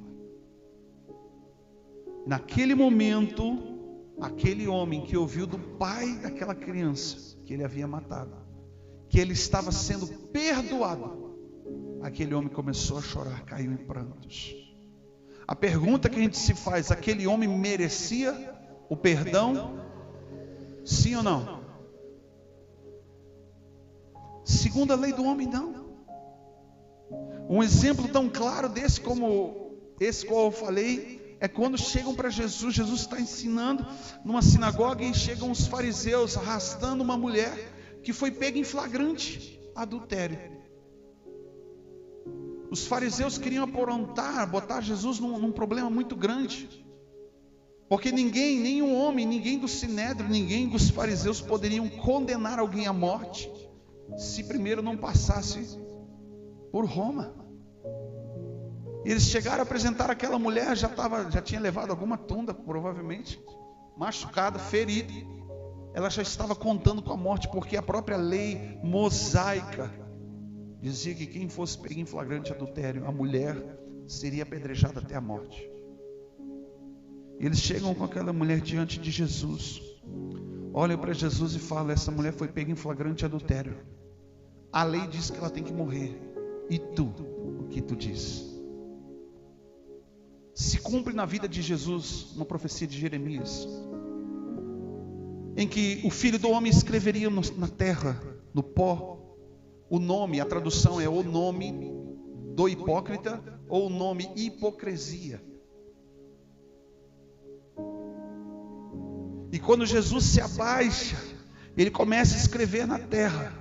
Naquele momento, aquele homem que ouviu do pai daquela criança que ele havia matado, que ele estava sendo perdoado, aquele homem começou a chorar, caiu em prantos. A pergunta que a gente se faz: aquele homem merecia o perdão? Sim ou não? Segundo a lei do homem, não. Um exemplo tão claro desse como esse qual eu falei é quando chegam para Jesus. Jesus está ensinando numa sinagoga e chegam os fariseus arrastando uma mulher que foi pega em flagrante adultério. Os fariseus queriam aprontar, botar Jesus num problema muito grande, porque ninguém, nenhum homem, ninguém do sinédrio, ninguém dos fariseus poderiam condenar alguém à morte se primeiro não passasse por Roma. E eles chegaram a apresentar aquela mulher, já tinha levado alguma tunda, provavelmente, machucada, ferida. Ela já estava contando com a morte, porque a própria lei mosaica dizia que quem fosse pego em flagrante adultério, a mulher seria apedrejada até a morte. E eles chegam com aquela mulher diante de Jesus, olham para Jesus e falam: essa mulher foi pega em flagrante adultério, a lei diz que ela tem que morrer, e tu, o que tu diz? Se cumpre na vida de Jesus uma profecia de Jeremias, em que o Filho do Homem escreveria na terra, no pó, o nome, a tradução é o nome do hipócrita ou o nome hipocrisia. E quando Jesus se abaixa, ele começa a escrever na terra.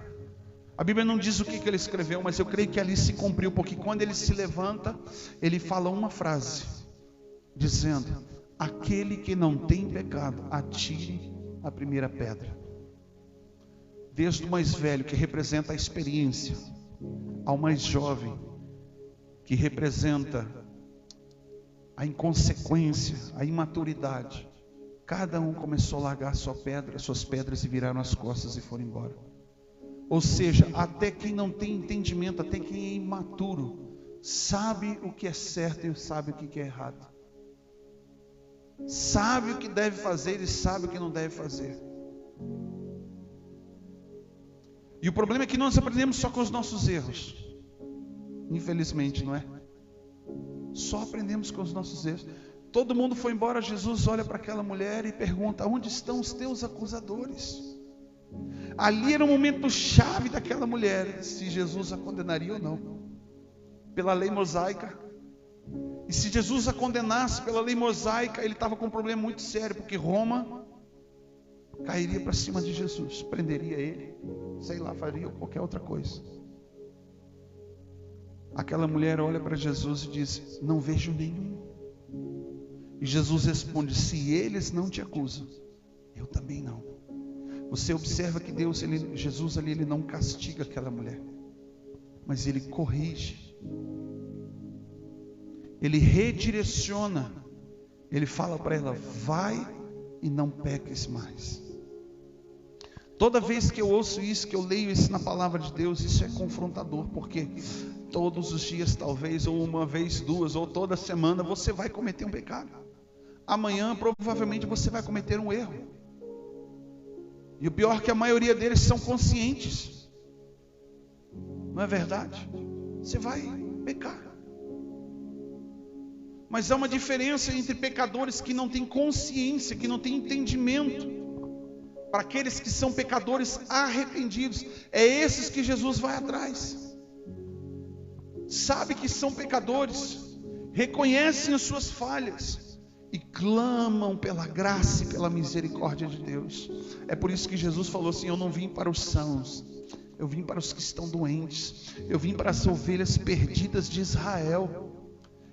A Bíblia não diz o que ele escreveu, mas eu creio que ali se cumpriu, porque quando ele se levanta, ele fala uma frase, dizendo: aquele que não tem pecado, atire a primeira pedra. Desde o mais velho, que representa a experiência, ao mais jovem, que representa a inconsequência, a imaturidade, cada um começou a largar suas pedras e viraram as costas e foram embora. Ou seja, até quem não tem entendimento, até quem é imaturo, sabe o que é certo e sabe o que é errado, sabe o que deve fazer e sabe o que não deve fazer. E o problema é que nós aprendemos só com os nossos erros, infelizmente, não é? Só aprendemos com os nossos erros. Todo mundo foi embora, Jesus olha para aquela mulher e pergunta: onde estão os teus acusadores? Ali era o momento chave daquela mulher, se Jesus a condenaria ou não, pela lei mosaica. E se Jesus a condenasse pela lei mosaica, ele estava com um problema muito sério, porque Roma cairia para cima de Jesus, prenderia ele, sei lá, faria qualquer outra coisa. Aquela mulher olha para Jesus e diz: não vejo nenhum. E Jesus responde: se eles não te acusam, eu também não. Você observa que Jesus ali, ele não castiga aquela mulher, mas ele corrige, ele redireciona, ele fala para ela: vai e não peques mais. Toda vez que eu ouço isso, que eu leio isso na palavra de Deus, isso é confrontador, porque todos os dias, talvez, ou uma vez, duas, ou toda semana, você vai cometer um pecado. Amanhã, provavelmente, você vai cometer um erro. E o pior é que a maioria deles são conscientes. Não é verdade? Você vai pecar. Mas há uma diferença entre pecadores que não têm consciência, que não têm entendimento. Para aqueles que são pecadores arrependidos, é esses que Jesus vai atrás. Sabe que são pecadores, reconhecem as suas falhas e clamam pela graça e pela misericórdia de Deus. É por isso que Jesus falou assim: eu não vim para os sãos, eu vim para os que estão doentes, eu vim para as ovelhas perdidas de Israel,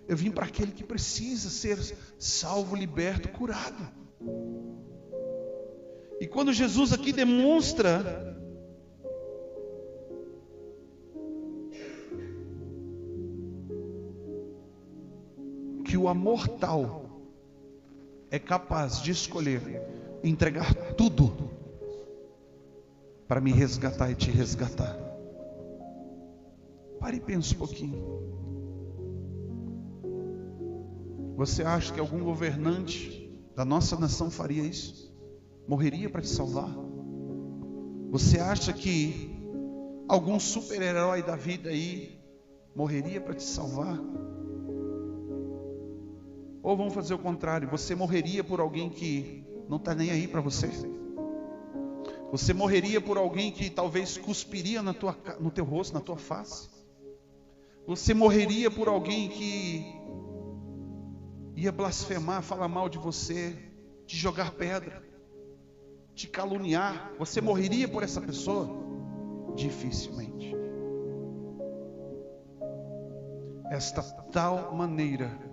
eu vim para aquele que precisa ser salvo, liberto, curado. E quando Jesus aqui demonstra que o amor tal é capaz de escolher entregar tudo para me resgatar e te resgatar, pare e pense um pouquinho. Você acha que algum governante da nossa nação faria isso? Morreria para te salvar? Você acha que algum super-herói da vida aí morreria para te salvar? Ou vamos fazer o contrário, você morreria por alguém que não está nem aí para você? Você morreria por alguém que talvez cuspiria no teu rosto, na tua face? Você morreria por alguém que ia blasfemar, falar mal de você, te jogar pedra, te caluniar? Você morreria por essa pessoa? Dificilmente. Esta tal maneira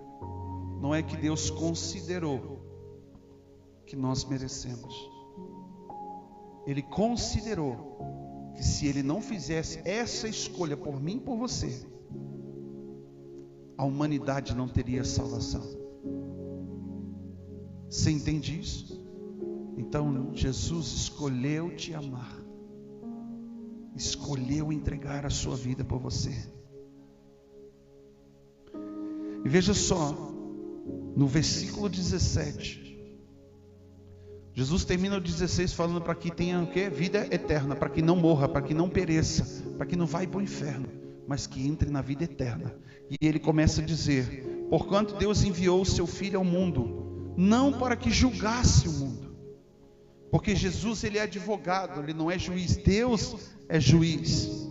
não é que Deus considerou que nós merecemos. Ele considerou que se Ele não fizesse essa escolha por mim e por você, a humanidade não teria salvação. Você entende isso? Então Jesus escolheu te amar, escolheu entregar a sua vida por você. E veja só, no versículo 17, Jesus termina o 16 falando para que tenha o quê? Vida eterna, para que não morra, para que não pereça, para que não vá para o inferno, mas que entre na vida eterna. E ele começa a dizer: porquanto Deus enviou o seu Filho ao mundo, não para que julgasse o mundo. Porque Jesus, ele é advogado, ele não é juiz. Deus é juiz.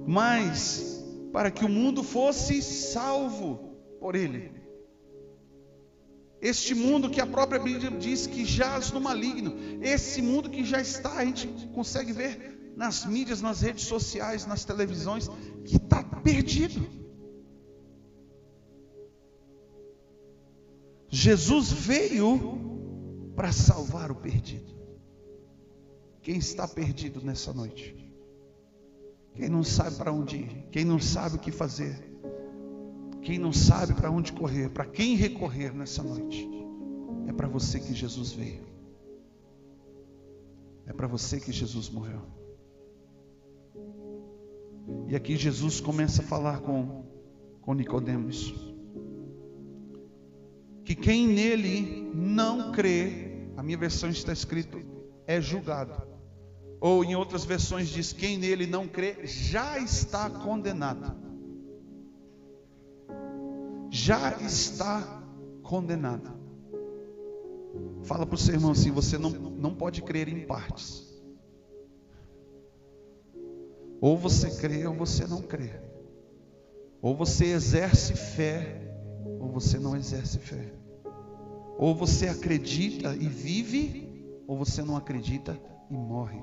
Mas para que o mundo fosse salvo por ele. Este mundo que a própria Bíblia diz que jaz no maligno. Esse mundo que já está, a gente consegue ver nas mídias, nas redes sociais, nas televisões, que está perdido. Jesus veio para salvar o perdido. Quem está perdido nessa noite? Quem não sabe para onde ir? Quem não sabe o que fazer? Quem não sabe para onde correr? Para quem recorrer nessa noite? É para você que Jesus veio. É para você que Jesus morreu. E aqui Jesus começa a falar com Nicodemos, que quem nele não crê, a minha versão está escrito, é julgado. Ou em outras versões diz: quem nele não crê já está condenado. Já está condenado. Fala para o seu irmão assim: você não pode crer em partes. Ou você crê ou você não crê. Ou você exerce fé ou você não exerce fé. Ou você acredita e vive, ou você não acredita e morre.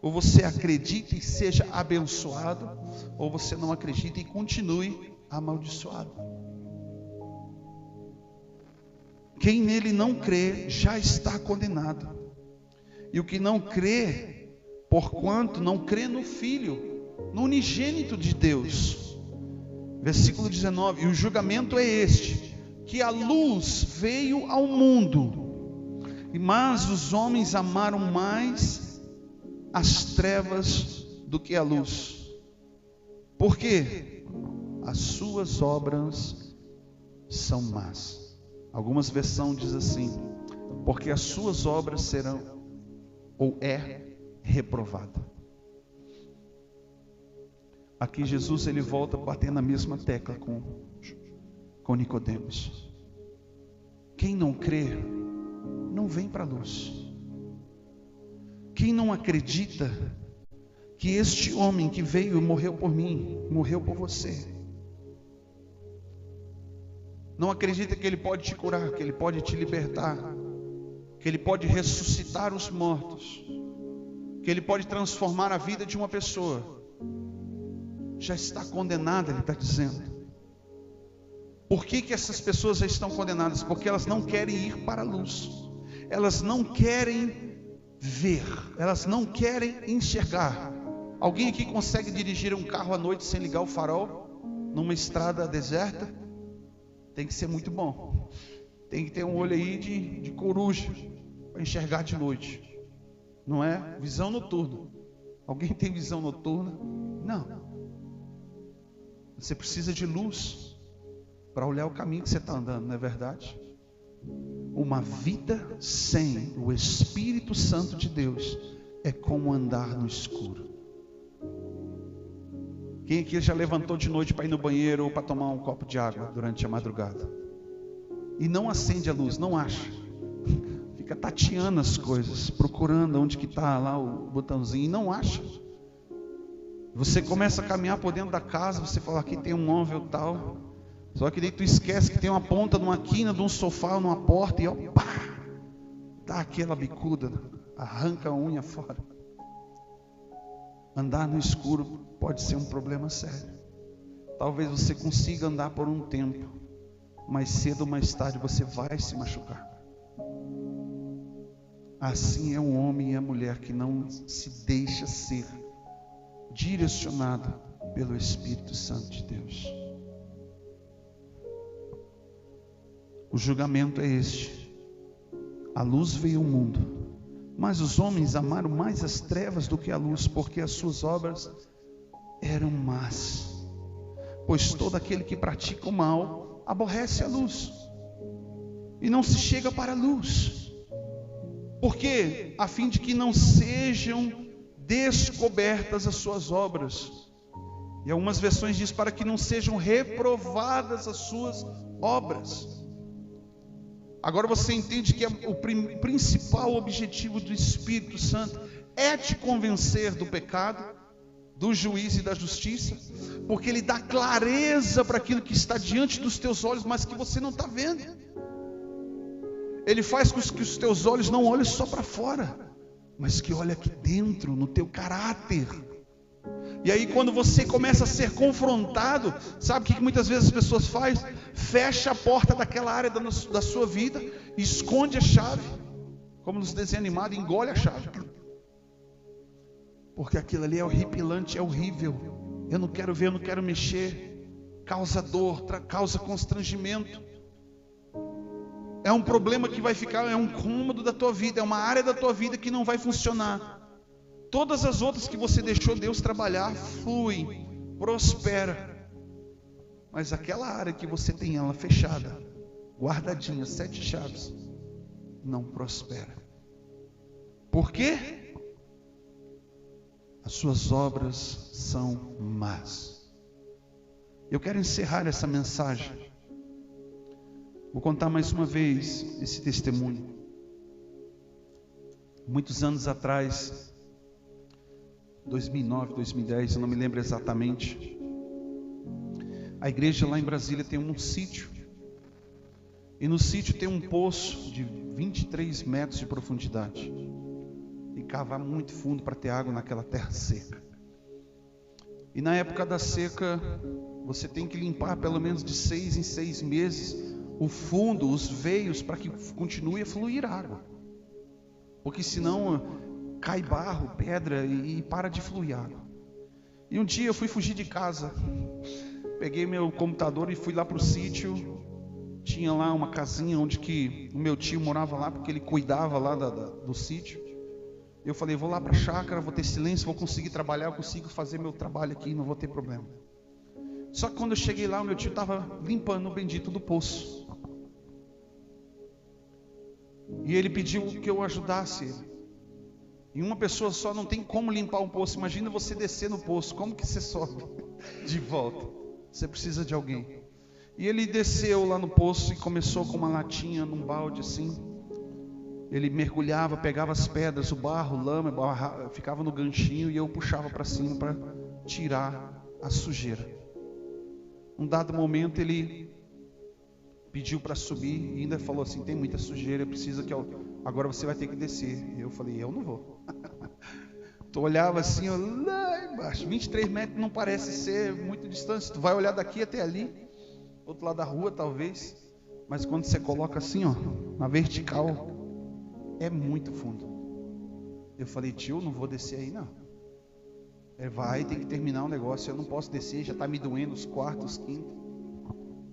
Ou você acredita e seja abençoado, ou você não acredita e continue amaldiçoado. Quem nele não crê já está condenado. e o que não crê, porquanto não crê no Filho, no unigênito de Deus. Versículo 19: e o julgamento é este, que a luz veio ao mundo, mas os homens amaram mais as trevas do que a luz. Por quê? As suas obras são más. Algumas versões dizem assim: porque as suas obras serão, ou reprovada. Aqui Jesus ele volta a bater na mesma tecla com Nicodemos. Quem não crê, não vem para a luz. Quem não acredita que este homem que veio e morreu por mim, morreu por você, não acredita que ele pode te curar, que ele pode te libertar, que ele pode ressuscitar os mortos, que ele pode transformar a vida de uma pessoa, já está condenada, ele está dizendo. Por que essas pessoas já estão condenadas? Porque elas não querem ir para a luz, elas não querem ver, elas não querem enxergar. Alguém aqui consegue dirigir um carro à noite sem ligar o farol, numa estrada deserta? Tem que ser muito bom, tem que ter um olho aí de coruja, para enxergar de noite, não é? Visão noturna. Alguém tem visão noturna? Não. Você precisa de luz para olhar o caminho que você está andando, não é verdade? Uma vida sem o Espírito Santo de Deus é como andar no escuro. Quem aqui já levantou de noite para ir no banheiro ou para tomar um copo de água durante a madrugada e não acende a luz, não acha? Fica tateando as coisas, procurando onde que está lá o botãozinho e não acha. Você começa a caminhar por dentro da casa, você fala, aqui tem um móvel tal, só que daí tu esquece que tem uma ponta de uma quina, de um sofá, numa porta, e ó, pá, dá aquela bicuda, arranca a unha fora. Andar no escuro pode ser um problema sério. Talvez você consiga andar por um tempo, mas cedo ou mais tarde você vai se machucar. Assim é o homem e a mulher que não se deixa ser direcionado pelo Espírito Santo de Deus. O julgamento é este: a luz veio ao mundo, mas os homens amaram mais as trevas do que a luz, porque as suas obras eram más. Pois todo aquele que pratica o mal aborrece a luz e não se chega para a luz, porque a fim de que não sejam descobertas as suas obras. E algumas versões diz para que não sejam reprovadas as suas obras. Agora você entende que o principal objetivo do Espírito Santo é te convencer do pecado, do juízo e da justiça, porque ele dá clareza para aquilo que está diante dos teus olhos, mas que você não está vendo. Ele faz com que os teus olhos não olhem só para fora, mas que olhem aqui dentro, no teu caráter. E aí quando você começa a ser confrontado, sabe o que muitas vezes as pessoas fazem? Fecha a porta daquela área da sua vida, esconde a chave, como nos desenhos animados, engole a chave, porque aquilo ali é horripilante, é horrível. Eu não quero ver, eu não quero mexer, causa dor, causa constrangimento. É um problema que vai ficar, é um cômodo da tua vida, é uma área da tua vida que não vai funcionar. Todas as outras que você deixou Deus trabalhar, fluem, prospera. Mas aquela área que você tem ela fechada, guardadinha, 7 chaves, não prospera. Por quê? As suas obras são más. Eu quero encerrar essa mensagem. Vou contar mais uma vez esse testemunho. Muitos anos atrás, 2009, 2010, eu não me lembro exatamente. A igreja lá em Brasília tem um sítio. E no sítio tem um poço de 23 metros de profundidade. E cavar muito fundo para ter água naquela terra seca. E na época da seca, você tem que limpar pelo menos de 6 em 6 meses o fundo, os veios, para que continue a fluir água. porque senão cai barro, pedra e para de fluir água. E um dia eu fui fugir de casa, peguei meu computador e fui lá para o sítio. Tinha lá uma casinha onde que o meu tio morava lá, porque ele cuidava lá do sítio. Eu falei, vou lá para a chácara, vou ter silêncio, vou conseguir trabalhar, eu consigo fazer meu trabalho aqui, não vou ter problema. Só que quando eu cheguei lá, o meu tio estava limpando o bendito do poço. E ele pediu que eu ajudasse ele. E uma pessoa só não tem como limpar um poço. Imagina você descer no poço, como que você sobe de volta? Você precisa de alguém. E ele desceu lá no poço e começou com uma latinha num balde assim. Ele mergulhava, pegava as pedras, o barro, lama, ficava no ganchinho e eu puxava para cima para tirar a sujeira. Um dado momento ele pediu para subir e ainda falou assim, tem muita sujeira, precisa que agora você vai ter que descer. E eu falei, eu não vou. Tu olhava assim, lá embaixo, 23 metros não parece ser muito distante. Tu vai olhar daqui até ali, outro lado da rua talvez, mas quando você coloca assim, ó, na vertical, é muito fundo. Eu falei, tio, não vou descer aí não. Tem que terminar o negócio, eu não posso descer, já está me doendo os quartos, os quintos.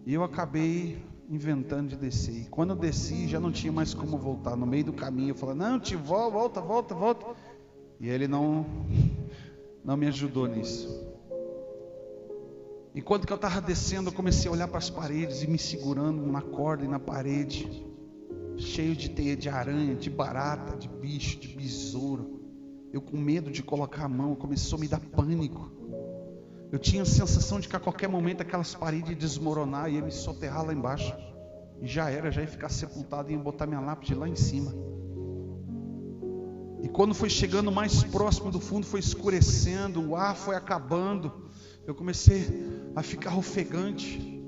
E eu acabei inventando de descer. E quando eu desci, já não tinha mais como voltar. No meio do caminho, eu falei, não tio, volta. E ele não me ajudou nisso. Enquanto que eu estava descendo, eu comecei a olhar para as paredes e me segurando na corda e na parede, cheio de teia de aranha, de barata, de bicho, de besouro. Eu com medo de colocar a mão, começou a me dar pânico. Eu tinha a sensação de que a qualquer momento aquelas paredes iam desmoronar e ia me soterrar lá embaixo. E já ia ficar sepultado e ia botar minha lápide lá em cima. E quando foi chegando mais próximo do fundo, foi escurecendo, o ar foi acabando. Eu comecei a ficar ofegante.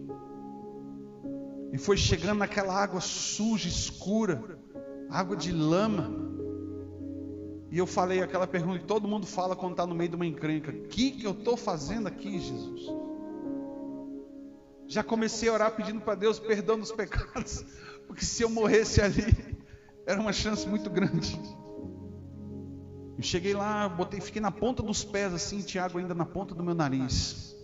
E foi chegando naquela água suja, escura, água de lama. E eu falei aquela pergunta que todo mundo fala quando está no meio de uma encrenca: o que eu estou fazendo aqui, Jesus? Já comecei a orar pedindo para Deus perdão dos pecados, porque se eu morresse ali, era uma chance muito grande. Eu cheguei lá, fiquei na ponta dos pés assim, tinha água ainda na ponta do meu nariz.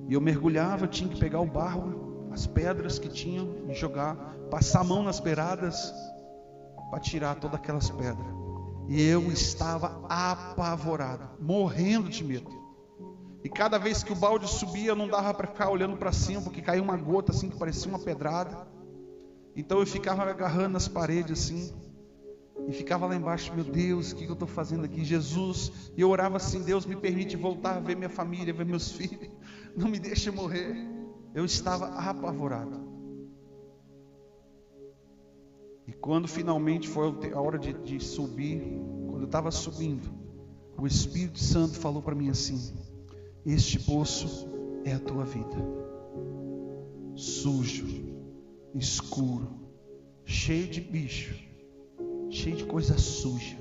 E eu mergulhava, tinha que pegar o barro, as pedras que tinham e jogar, passar a mão nas beiradas para tirar todas aquelas pedras. E eu estava apavorado, morrendo de medo. E cada vez que o balde subia, não dava para ficar olhando para cima, porque caía uma gota assim que parecia uma pedrada. Então eu ficava agarrando as paredes assim, e ficava lá embaixo, meu Deus, o que eu estou fazendo aqui, Jesus? E eu orava assim, Deus me permite voltar a ver minha família, ver meus filhos, não me deixe morrer. Eu estava apavorado. E quando finalmente foi a hora de subir, quando eu estava subindo, o Espírito Santo falou para mim assim: este poço é a tua vida, sujo, escuro, cheio de bicho, cheio de coisa suja.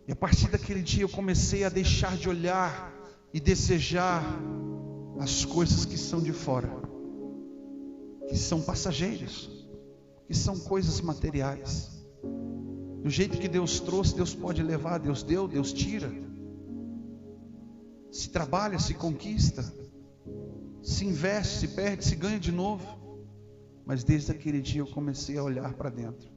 E a partir daquele dia eu comecei a deixar de olhar e desejar as coisas que são de fora, que são passageiras, que são coisas materiais. Do jeito que Deus trouxe, Deus pode levar, Deus deu, Deus tira. Se trabalha, se conquista, se investe, se perde, se ganha de novo. Mas desde aquele dia eu comecei a olhar para dentro.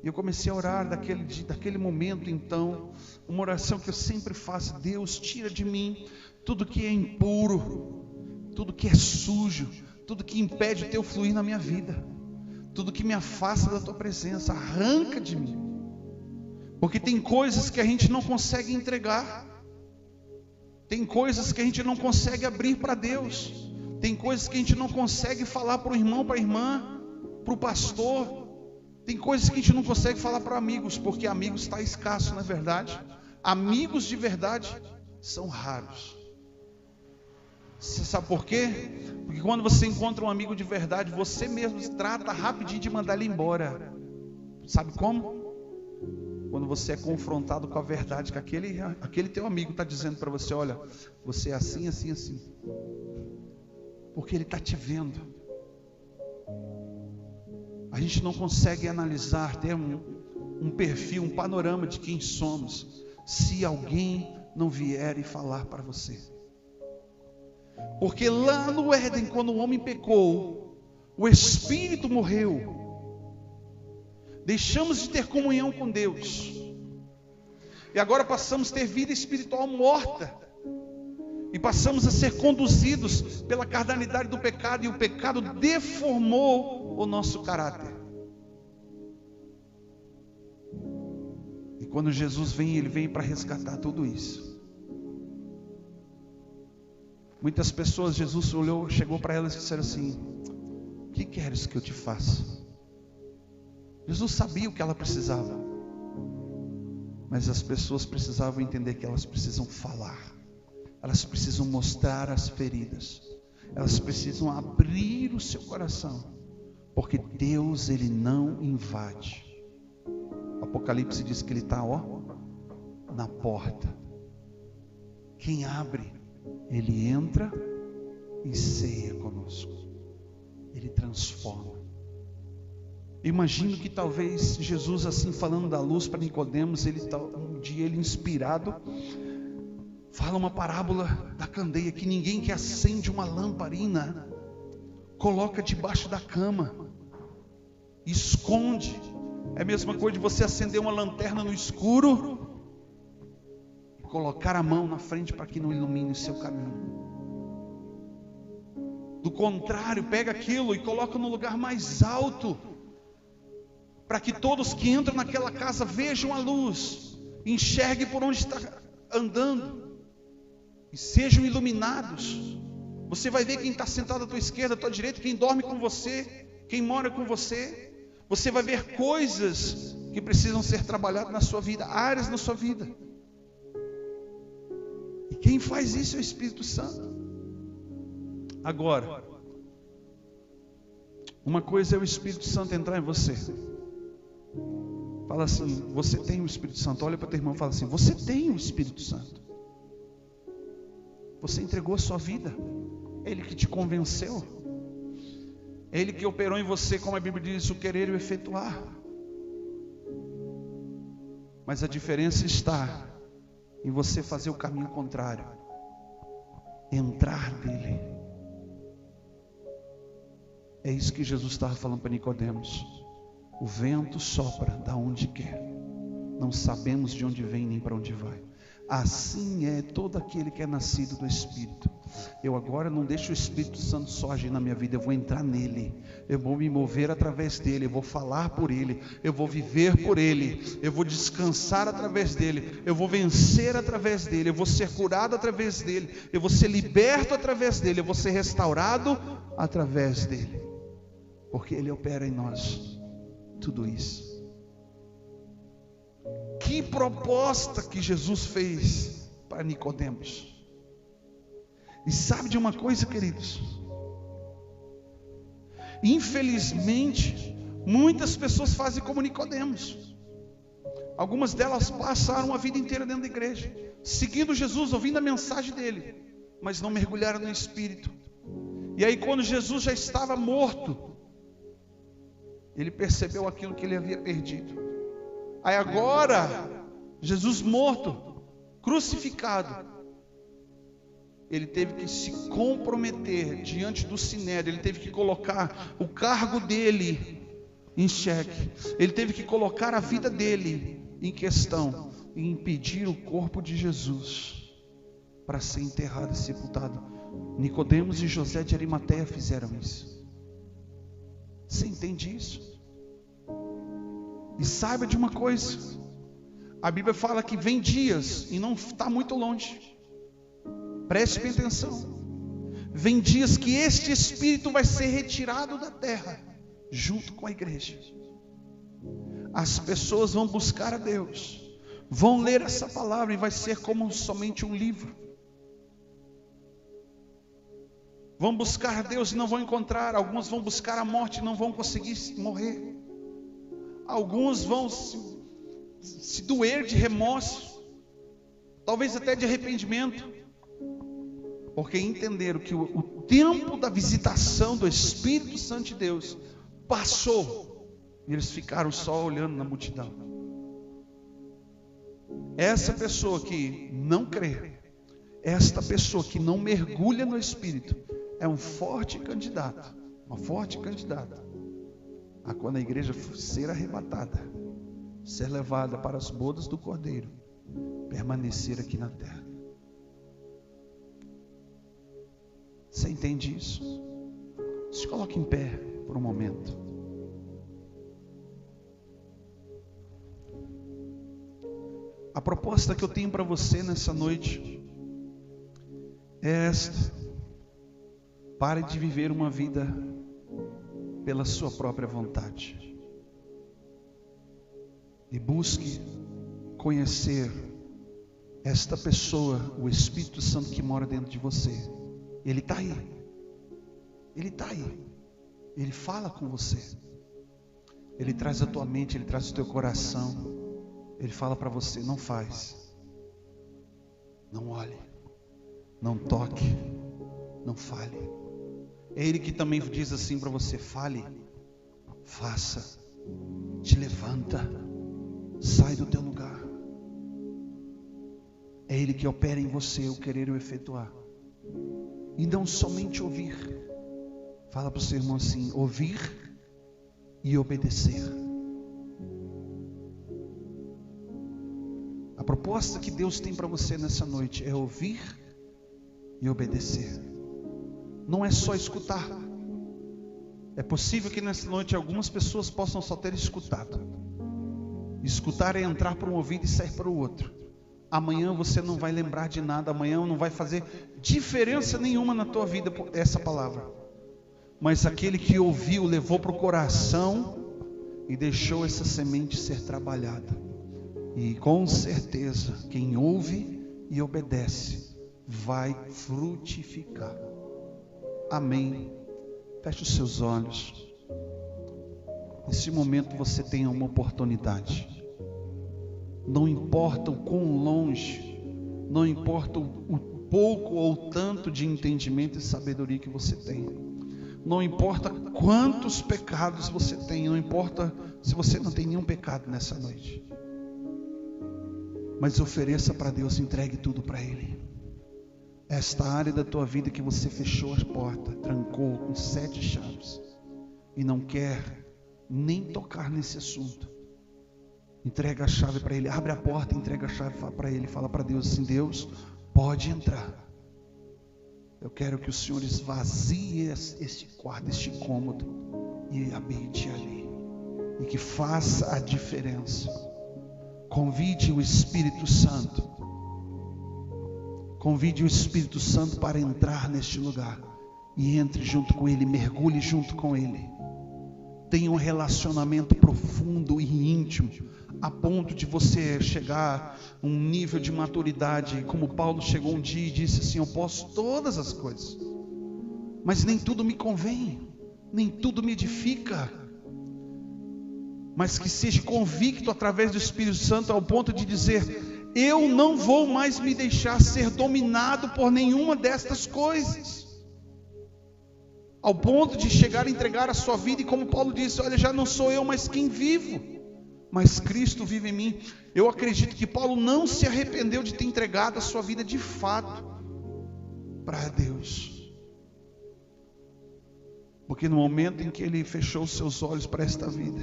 E eu comecei a orar daquele momento então, uma oração que eu sempre faço: Deus, tira de mim tudo que é impuro, tudo que é sujo, tudo que impede o teu fluir na minha vida, tudo que me afasta da tua presença, arranca de mim. Porque tem coisas que a gente não consegue entregar, tem coisas que a gente não consegue abrir para Deus, tem coisas que a gente não consegue falar para o irmão, para a irmã, para o pastor, tem coisas que a gente não consegue falar para amigos, porque amigos está escasso, não é verdade? Amigos de verdade são raros. Você sabe por quê? Porque quando você encontra um amigo de verdade, você mesmo trata rapidinho de mandar ele embora. Sabe como? Quando você é confrontado com a verdade que aquele teu amigo está dizendo para você: olha, você é assim, assim, assim. Porque ele está te vendo. a gente não consegue analisar, ter um perfil, um panorama de quem somos, se alguém não vier e falar para você. Porque lá no Éden, quando o homem pecou, o Espírito morreu. Deixamos de ter comunhão com Deus. E agora passamos a ter vida espiritual morta. E passamos a ser conduzidos pela carnalidade do pecado. E o pecado deformou o nosso caráter. E quando Jesus vem, Ele vem para resgatar tudo isso. Muitas pessoas, Jesus olhou, chegou para elas e disseram assim: o que queres que eu te faça? Jesus sabia o que ela precisava, mas as pessoas precisavam entender que elas precisam falar, elas precisam mostrar as feridas, elas precisam abrir o seu coração, porque Deus, Ele não invade. O Apocalipse diz que Ele está na porta. Quem abre, Ele entra e ceia conosco. Ele transforma. Imagino que talvez Jesus, assim falando da luz para Nicodemos, um dia ele inspirado, fala uma parábola da candeia, que ninguém que acende uma lamparina coloca debaixo da cama, esconde. É a mesma coisa de você acender uma lanterna no escuro e colocar a mão na frente para que não ilumine o seu caminho. Do contrário, pega aquilo e coloca no lugar mais alto, para que todos que entram naquela casa vejam a luz, enxerguem por onde está andando e sejam iluminados. Você vai ver quem está sentado à tua esquerda, à tua direita, quem dorme com você, quem mora com você. Você vai ver coisas que precisam ser trabalhadas na sua vida, áreas na sua vida. E quem faz isso é o Espírito Santo. Agora, uma coisa é o Espírito Santo entrar em você. Fala assim: você tem o Espírito Santo. Olha para o teu irmão e fala assim: você tem o Espírito Santo. Você entregou a sua vida. É Ele que te convenceu. É Ele que operou em você, como a Bíblia diz, o querer e o efetuar. Mas a diferença está em você fazer o caminho contrário, entrar nele. É isso que Jesus estava falando para Nicodemos. O vento sopra da onde quer, não sabemos de onde vem nem para onde vai. Assim é todo aquele que é nascido do Espírito. Eu agora não deixo o Espírito Santo só agir na minha vida, eu vou entrar nele, eu vou me mover através dele, eu vou falar por ele, eu vou viver por ele, eu vou descansar através dele, eu vou vencer através dele, eu vou ser curado através dele, eu vou ser liberto através dele, eu vou ser restaurado através dele, porque ele opera em nós tudo isso. Que proposta que Jesus fez para Nicodemos. E sabe de uma coisa, queridos? Infelizmente, muitas pessoas fazem como Nicodemos. Algumas delas passaram a vida inteira dentro da igreja, seguindo Jesus, ouvindo a mensagem dele, mas não mergulharam no Espírito. E aí, quando Jesus já estava morto, ele percebeu aquilo que ele havia perdido. Aí agora, Jesus morto, crucificado, ele teve que se comprometer diante do Sinédrio, ele teve que colocar o cargo dele em xeque, ele teve que colocar a vida dele em questão e impedir o corpo de Jesus para ser enterrado e sepultado. Nicodemos e José de Arimateia fizeram isso. Você entende isso? E saiba de uma coisa, a Bíblia fala que vem dias, e não está muito longe, preste bem atenção, vem dias que este Espírito vai ser retirado da terra, junto com a igreja. As pessoas vão buscar a Deus, vão ler essa palavra e vai ser como somente um livro. Vão buscar a Deus e não vão encontrar. Alguns vão buscar a morte e não vão conseguir morrer. Alguns vão se doer de remorso, talvez até de arrependimento, porque entenderam que o tempo da visitação do Espírito Santo de Deus passou. E eles ficaram só olhando na multidão. Essa pessoa que não crê, esta pessoa que não mergulha no Espírito, é um forte candidato, uma forte candidata a, quando a igreja ser arrebatada, ser levada para as bodas do Cordeiro, permanecer aqui na terra. Você entende isso? Se coloque em pé por um momento. A proposta que eu tenho para você nessa noite é esta: pare de viver uma vida pela sua própria vontade e busque conhecer esta pessoa, o Espírito Santo que mora dentro de você. Ele está aí, Ele está aí, Ele fala com você, Ele traz a tua mente, Ele traz o teu coração. Ele fala para você: não faz, não olhe, não toque, não fale. É Ele que também diz assim para você: fale, faça, te levanta, sai do teu lugar. É Ele que opera em você o querer e o efetuar. E não somente ouvir. Fala para o seu irmão assim: ouvir e obedecer. A proposta que Deus tem para você nessa noite é ouvir e obedecer. Não é só escutar. É possível que nessa noite algumas pessoas possam só ter escutado. Escutar é entrar por um ouvido e sair para o outro. Amanhã você não vai lembrar de nada. Amanhã não vai fazer diferença nenhuma na tua vida essa palavra. Mas aquele que ouviu, levou para o coração e deixou essa semente ser trabalhada. E com certeza, quem ouve e obedece vai frutificar. Amém. Feche os seus olhos. Nesse momento você tem uma oportunidade. Não importa o quão longe, não importa o pouco ou tanto de entendimento e sabedoria que você tem. Não importa quantos pecados você tem, não importa se você não tem nenhum pecado nessa noite. Mas ofereça para Deus, entregue tudo para Ele. Esta área da tua vida que você fechou as portas, trancou com 7 chaves e não quer nem tocar nesse assunto, entrega a chave para Ele. Abre a porta, entrega a chave para Ele. Fala para Deus assim: Deus, pode entrar. Eu quero que o Senhor esvazie este quarto, este cômodo, e habite ali, e que faça a diferença. Convide o Espírito Santo. Convide o Espírito Santo para entrar neste lugar. E entre junto com Ele, mergulhe junto com Ele. Tenha um relacionamento profundo e íntimo, a ponto de você chegar a um nível de maturidade, como Paulo chegou um dia e disse assim: eu posso todas as coisas, mas nem tudo me convém, nem tudo me edifica. Mas que seja convicto através do Espírito Santo ao ponto de dizer: eu não vou mais me deixar ser dominado por nenhuma destas coisas. Ao ponto de chegar a entregar a sua vida, e como Paulo disse: olha, já não sou eu mais quem vivo, mas Cristo vive em mim. Eu acredito que Paulo não se arrependeu de ter entregado a sua vida de fato para Deus. Porque no momento em que ele fechou os seus olhos para esta vida,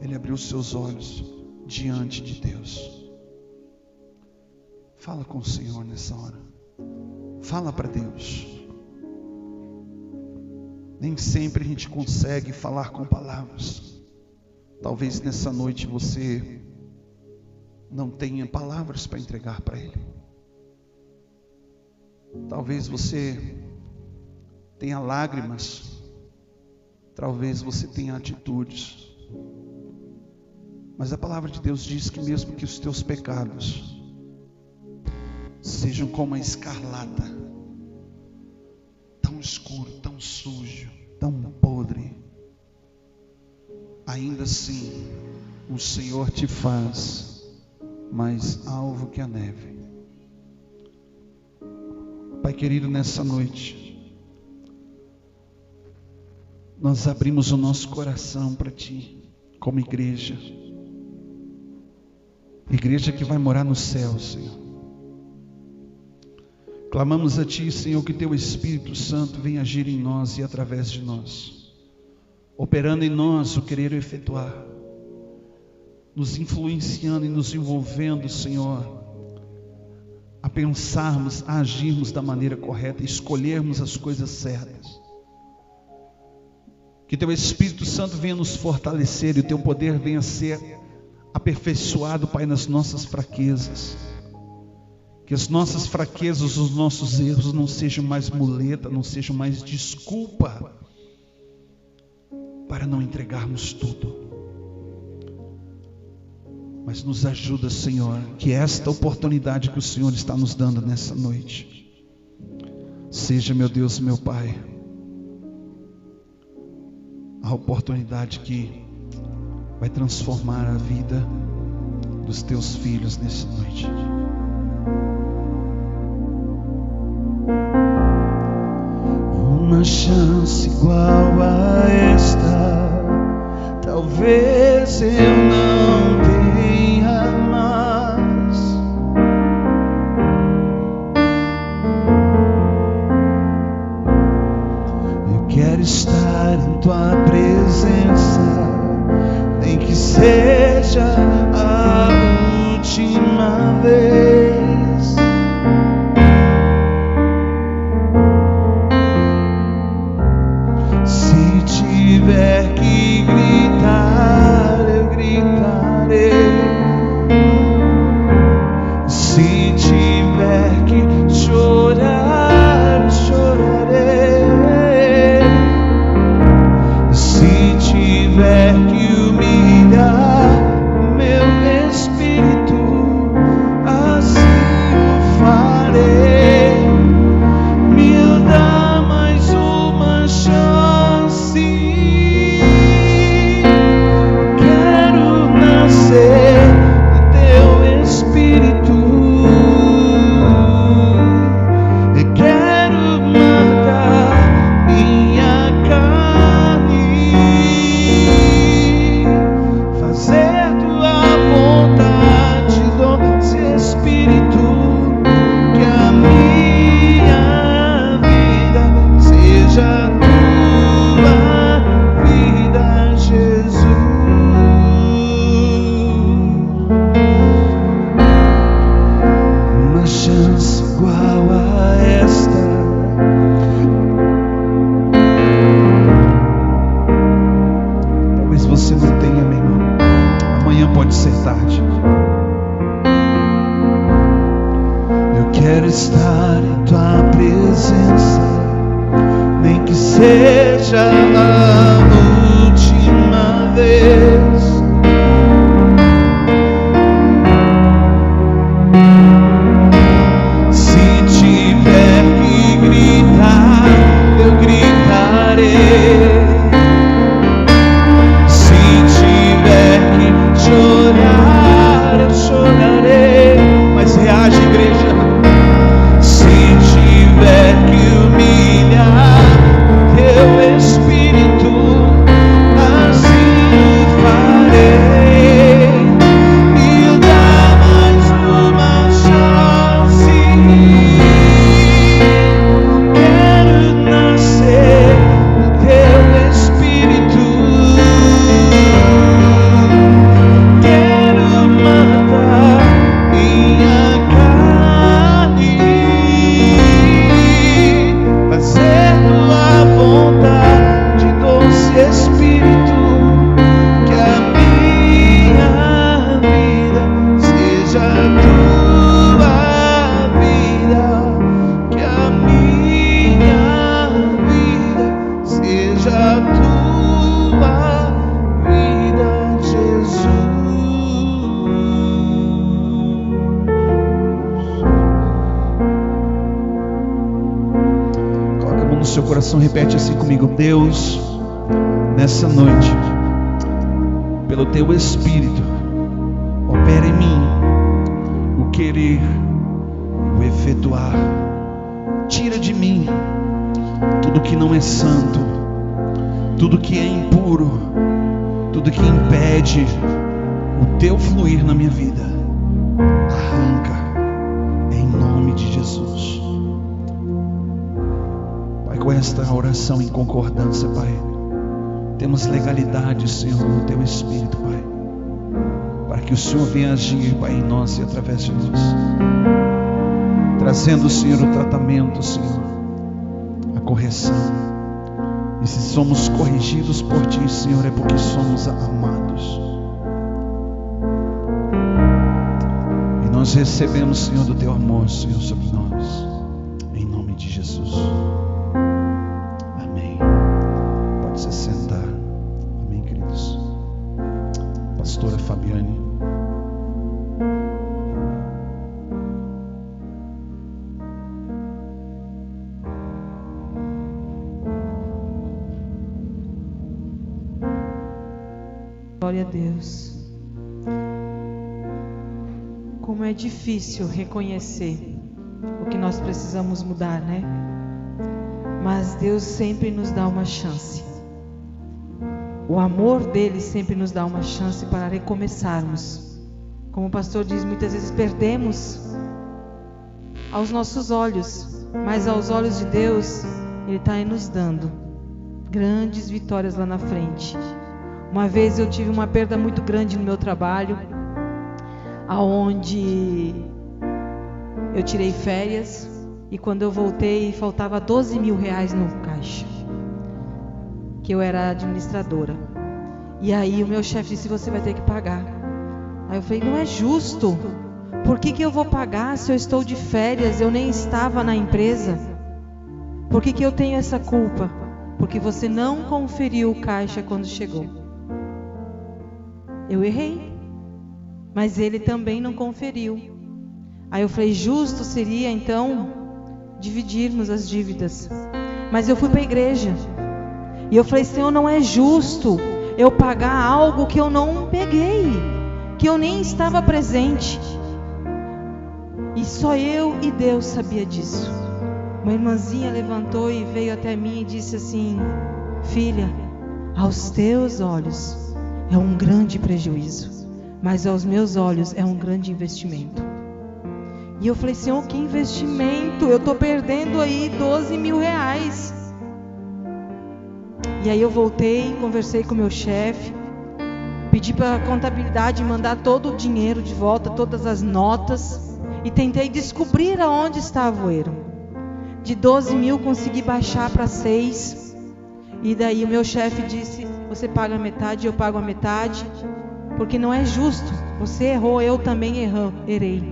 ele abriu os seus olhos diante de Deus. Fala com o Senhor nessa hora. Fala para Deus. Nem sempre a gente consegue falar com palavras. Talvez nessa noite você não tenha palavras para entregar para Ele. Talvez você tenha lágrimas. Talvez você tenha atitudes. Mas a palavra de Deus diz que mesmo que os teus pecados sejam como a escarlata, tão escuro, tão sujo, tão podre, ainda assim o Senhor te faz mais alvo que a neve. Pai querido, nessa noite nós abrimos o nosso coração para Ti, como igreja. Igreja que vai morar no céu, Senhor. Clamamos a Ti, Senhor, que Teu Espírito Santo venha agir em nós e através de nós, operando em nós o querer efetuar, nos influenciando e nos envolvendo, Senhor, a pensarmos, a agirmos da maneira correta, escolhermos as coisas certas. Que Teu Espírito Santo venha nos fortalecer e o Teu poder venha ser aperfeiçoado, Pai, nas nossas fraquezas. Que as nossas fraquezas, os nossos erros não sejam mais muleta, não sejam mais desculpa para não entregarmos tudo. Mas nos ajuda, Senhor, que esta oportunidade que o Senhor está nos dando nessa noite seja, meu Deus, meu Pai, a oportunidade que vai transformar a vida dos Teus filhos nessa noite. Uma chance igual a esta, talvez eu não tenha mais. Eu quero estar em Tua presença, nem que seja a última vez. Se tiver que gritar, eu gritarei. Se tiver que chorar, eu chorarei. Se tiver que humilhar meu espírito, assim eu farei. Me dá mais uma chance. Quero nascer do Teu Espírito. Eu quero marcar minha carne, fazer Tua vontade, doce Espírito. Que a minha vida seja Tua vida, Jesus. Uma chance igual a esta, talvez você não tenha, meu irmão. Amanhã pode ser tarde. Eu quero estar em Tua presença, nem que seja a última vez. Se tiver que gritar, eu gritarei. Se tiver que chorar, eu chorarei. Mas reage, igreja. Se tiver que humilhar Teu Espírito, assim farei. Me dá mais uma chance. Quero nascer do Teu Espírito. Quero matar minha carne, fazer Tua vontade, doce Espírito. Que a minha vida seja Tua vida. Que a minha vida seja Tua vida, Jesus. Coloca a mão no seu coração, repete assim comigo: Deus, nessa noite, pelo Teu Espírito, opera em mim o querer e o efetuar. Tira de mim tudo que não é santo, tudo que é impuro, Tudo que impede o teu fluir na minha vida, arranca em nome de Jesus. Pai, com esta oração em concordância, Pai, temos legalidade, Senhor, no teu Espírito, Pai, para que o Senhor venha agir, Pai, em nós e através de nós, trazendo, Senhor, o tratamento, Senhor, a correção. E se somos corrigidos por Ti, Senhor, é porque somos amados. E nós recebemos, Senhor, do Teu amor, Senhor, sobre nós, em nome de Jesus. Amém. Pode se sentar. Amém, queridos. Pastora Fabiane. Glória a Deus. Como é difícil reconhecer o que nós precisamos mudar, né? Mas Deus sempre nos dá uma chance. O amor dele sempre nos dá uma chance para recomeçarmos. Como o pastor diz, muitas vezes perdemos aos nossos olhos, mas aos olhos de Deus, Ele está aí nos dando grandes vitórias lá na frente. Uma vez eu tive uma perda muito grande no meu trabalho, aonde eu tirei férias e quando eu voltei faltava 12 mil reais no caixa, que eu era administradora. E aí o meu chefe disse: você vai ter que pagar. Aí eu falei: não é justo. Por que eu vou pagar se eu estou de férias? Eu nem estava na empresa. Por que eu tenho essa culpa? Porque você não conferiu o caixa quando chegou. Eu errei, mas ele também não conferiu. Aí eu falei: justo seria então dividirmos as dívidas. Mas eu fui para a igreja e eu falei: Senhor, não é justo eu pagar algo que eu não peguei, que eu nem estava presente. E só eu e Deus sabia disso. Uma irmãzinha levantou e veio até mim e disse assim: filha, aos teus olhos é um grande prejuízo, mas aos meus olhos é um grande investimento. E eu falei: Senhor, que investimento? Eu estou perdendo aí 12 mil reais. E aí eu voltei, conversei com o meu chefe, pedi para a contabilidade mandar todo o dinheiro de volta, todas as notas, e tentei descobrir aonde estava o erro. De 12 mil consegui baixar para 6. E daí o meu chefe disse: você paga a metade, eu pago a metade, porque não é justo. Você errou, eu também errei.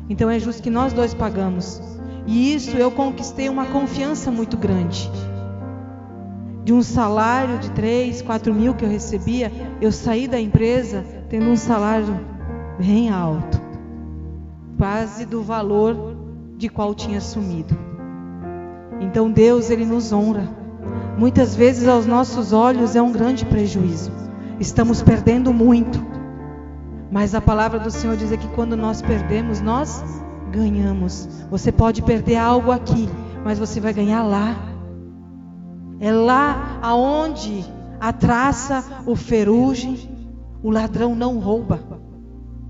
Então é justo que nós dois pagamos. E isso eu conquistei uma confiança muito grande. De um salário de 3, 4 mil que eu recebia, eu saí da empresa tendo um salário bem alto, quase do valor de qual tinha assumido. Então Deus, Ele nos honra. Muitas vezes aos nossos olhos é um grande prejuízo, estamos perdendo muito, mas a palavra do Senhor diz que quando nós perdemos, nós ganhamos. Você pode perder algo aqui, mas você vai ganhar lá. É lá aonde a traça, o ferrugem, o ladrão não rouba.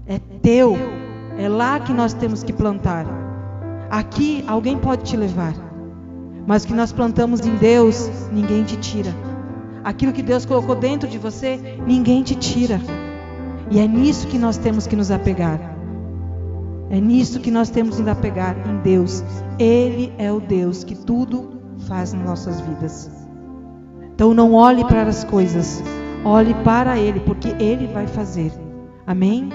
É teu, é lá que nós temos que plantar. Aqui alguém pode te levar, mas o que nós plantamos em Deus, ninguém te tira. Aquilo que Deus colocou dentro de você, ninguém te tira. E é nisso que nós temos que nos apegar. É nisso que nós temos que nos apegar, em Deus. Ele é o Deus que tudo faz nas nossas vidas. Então não olhe para as coisas, olhe para Ele, porque Ele vai fazer. Amém?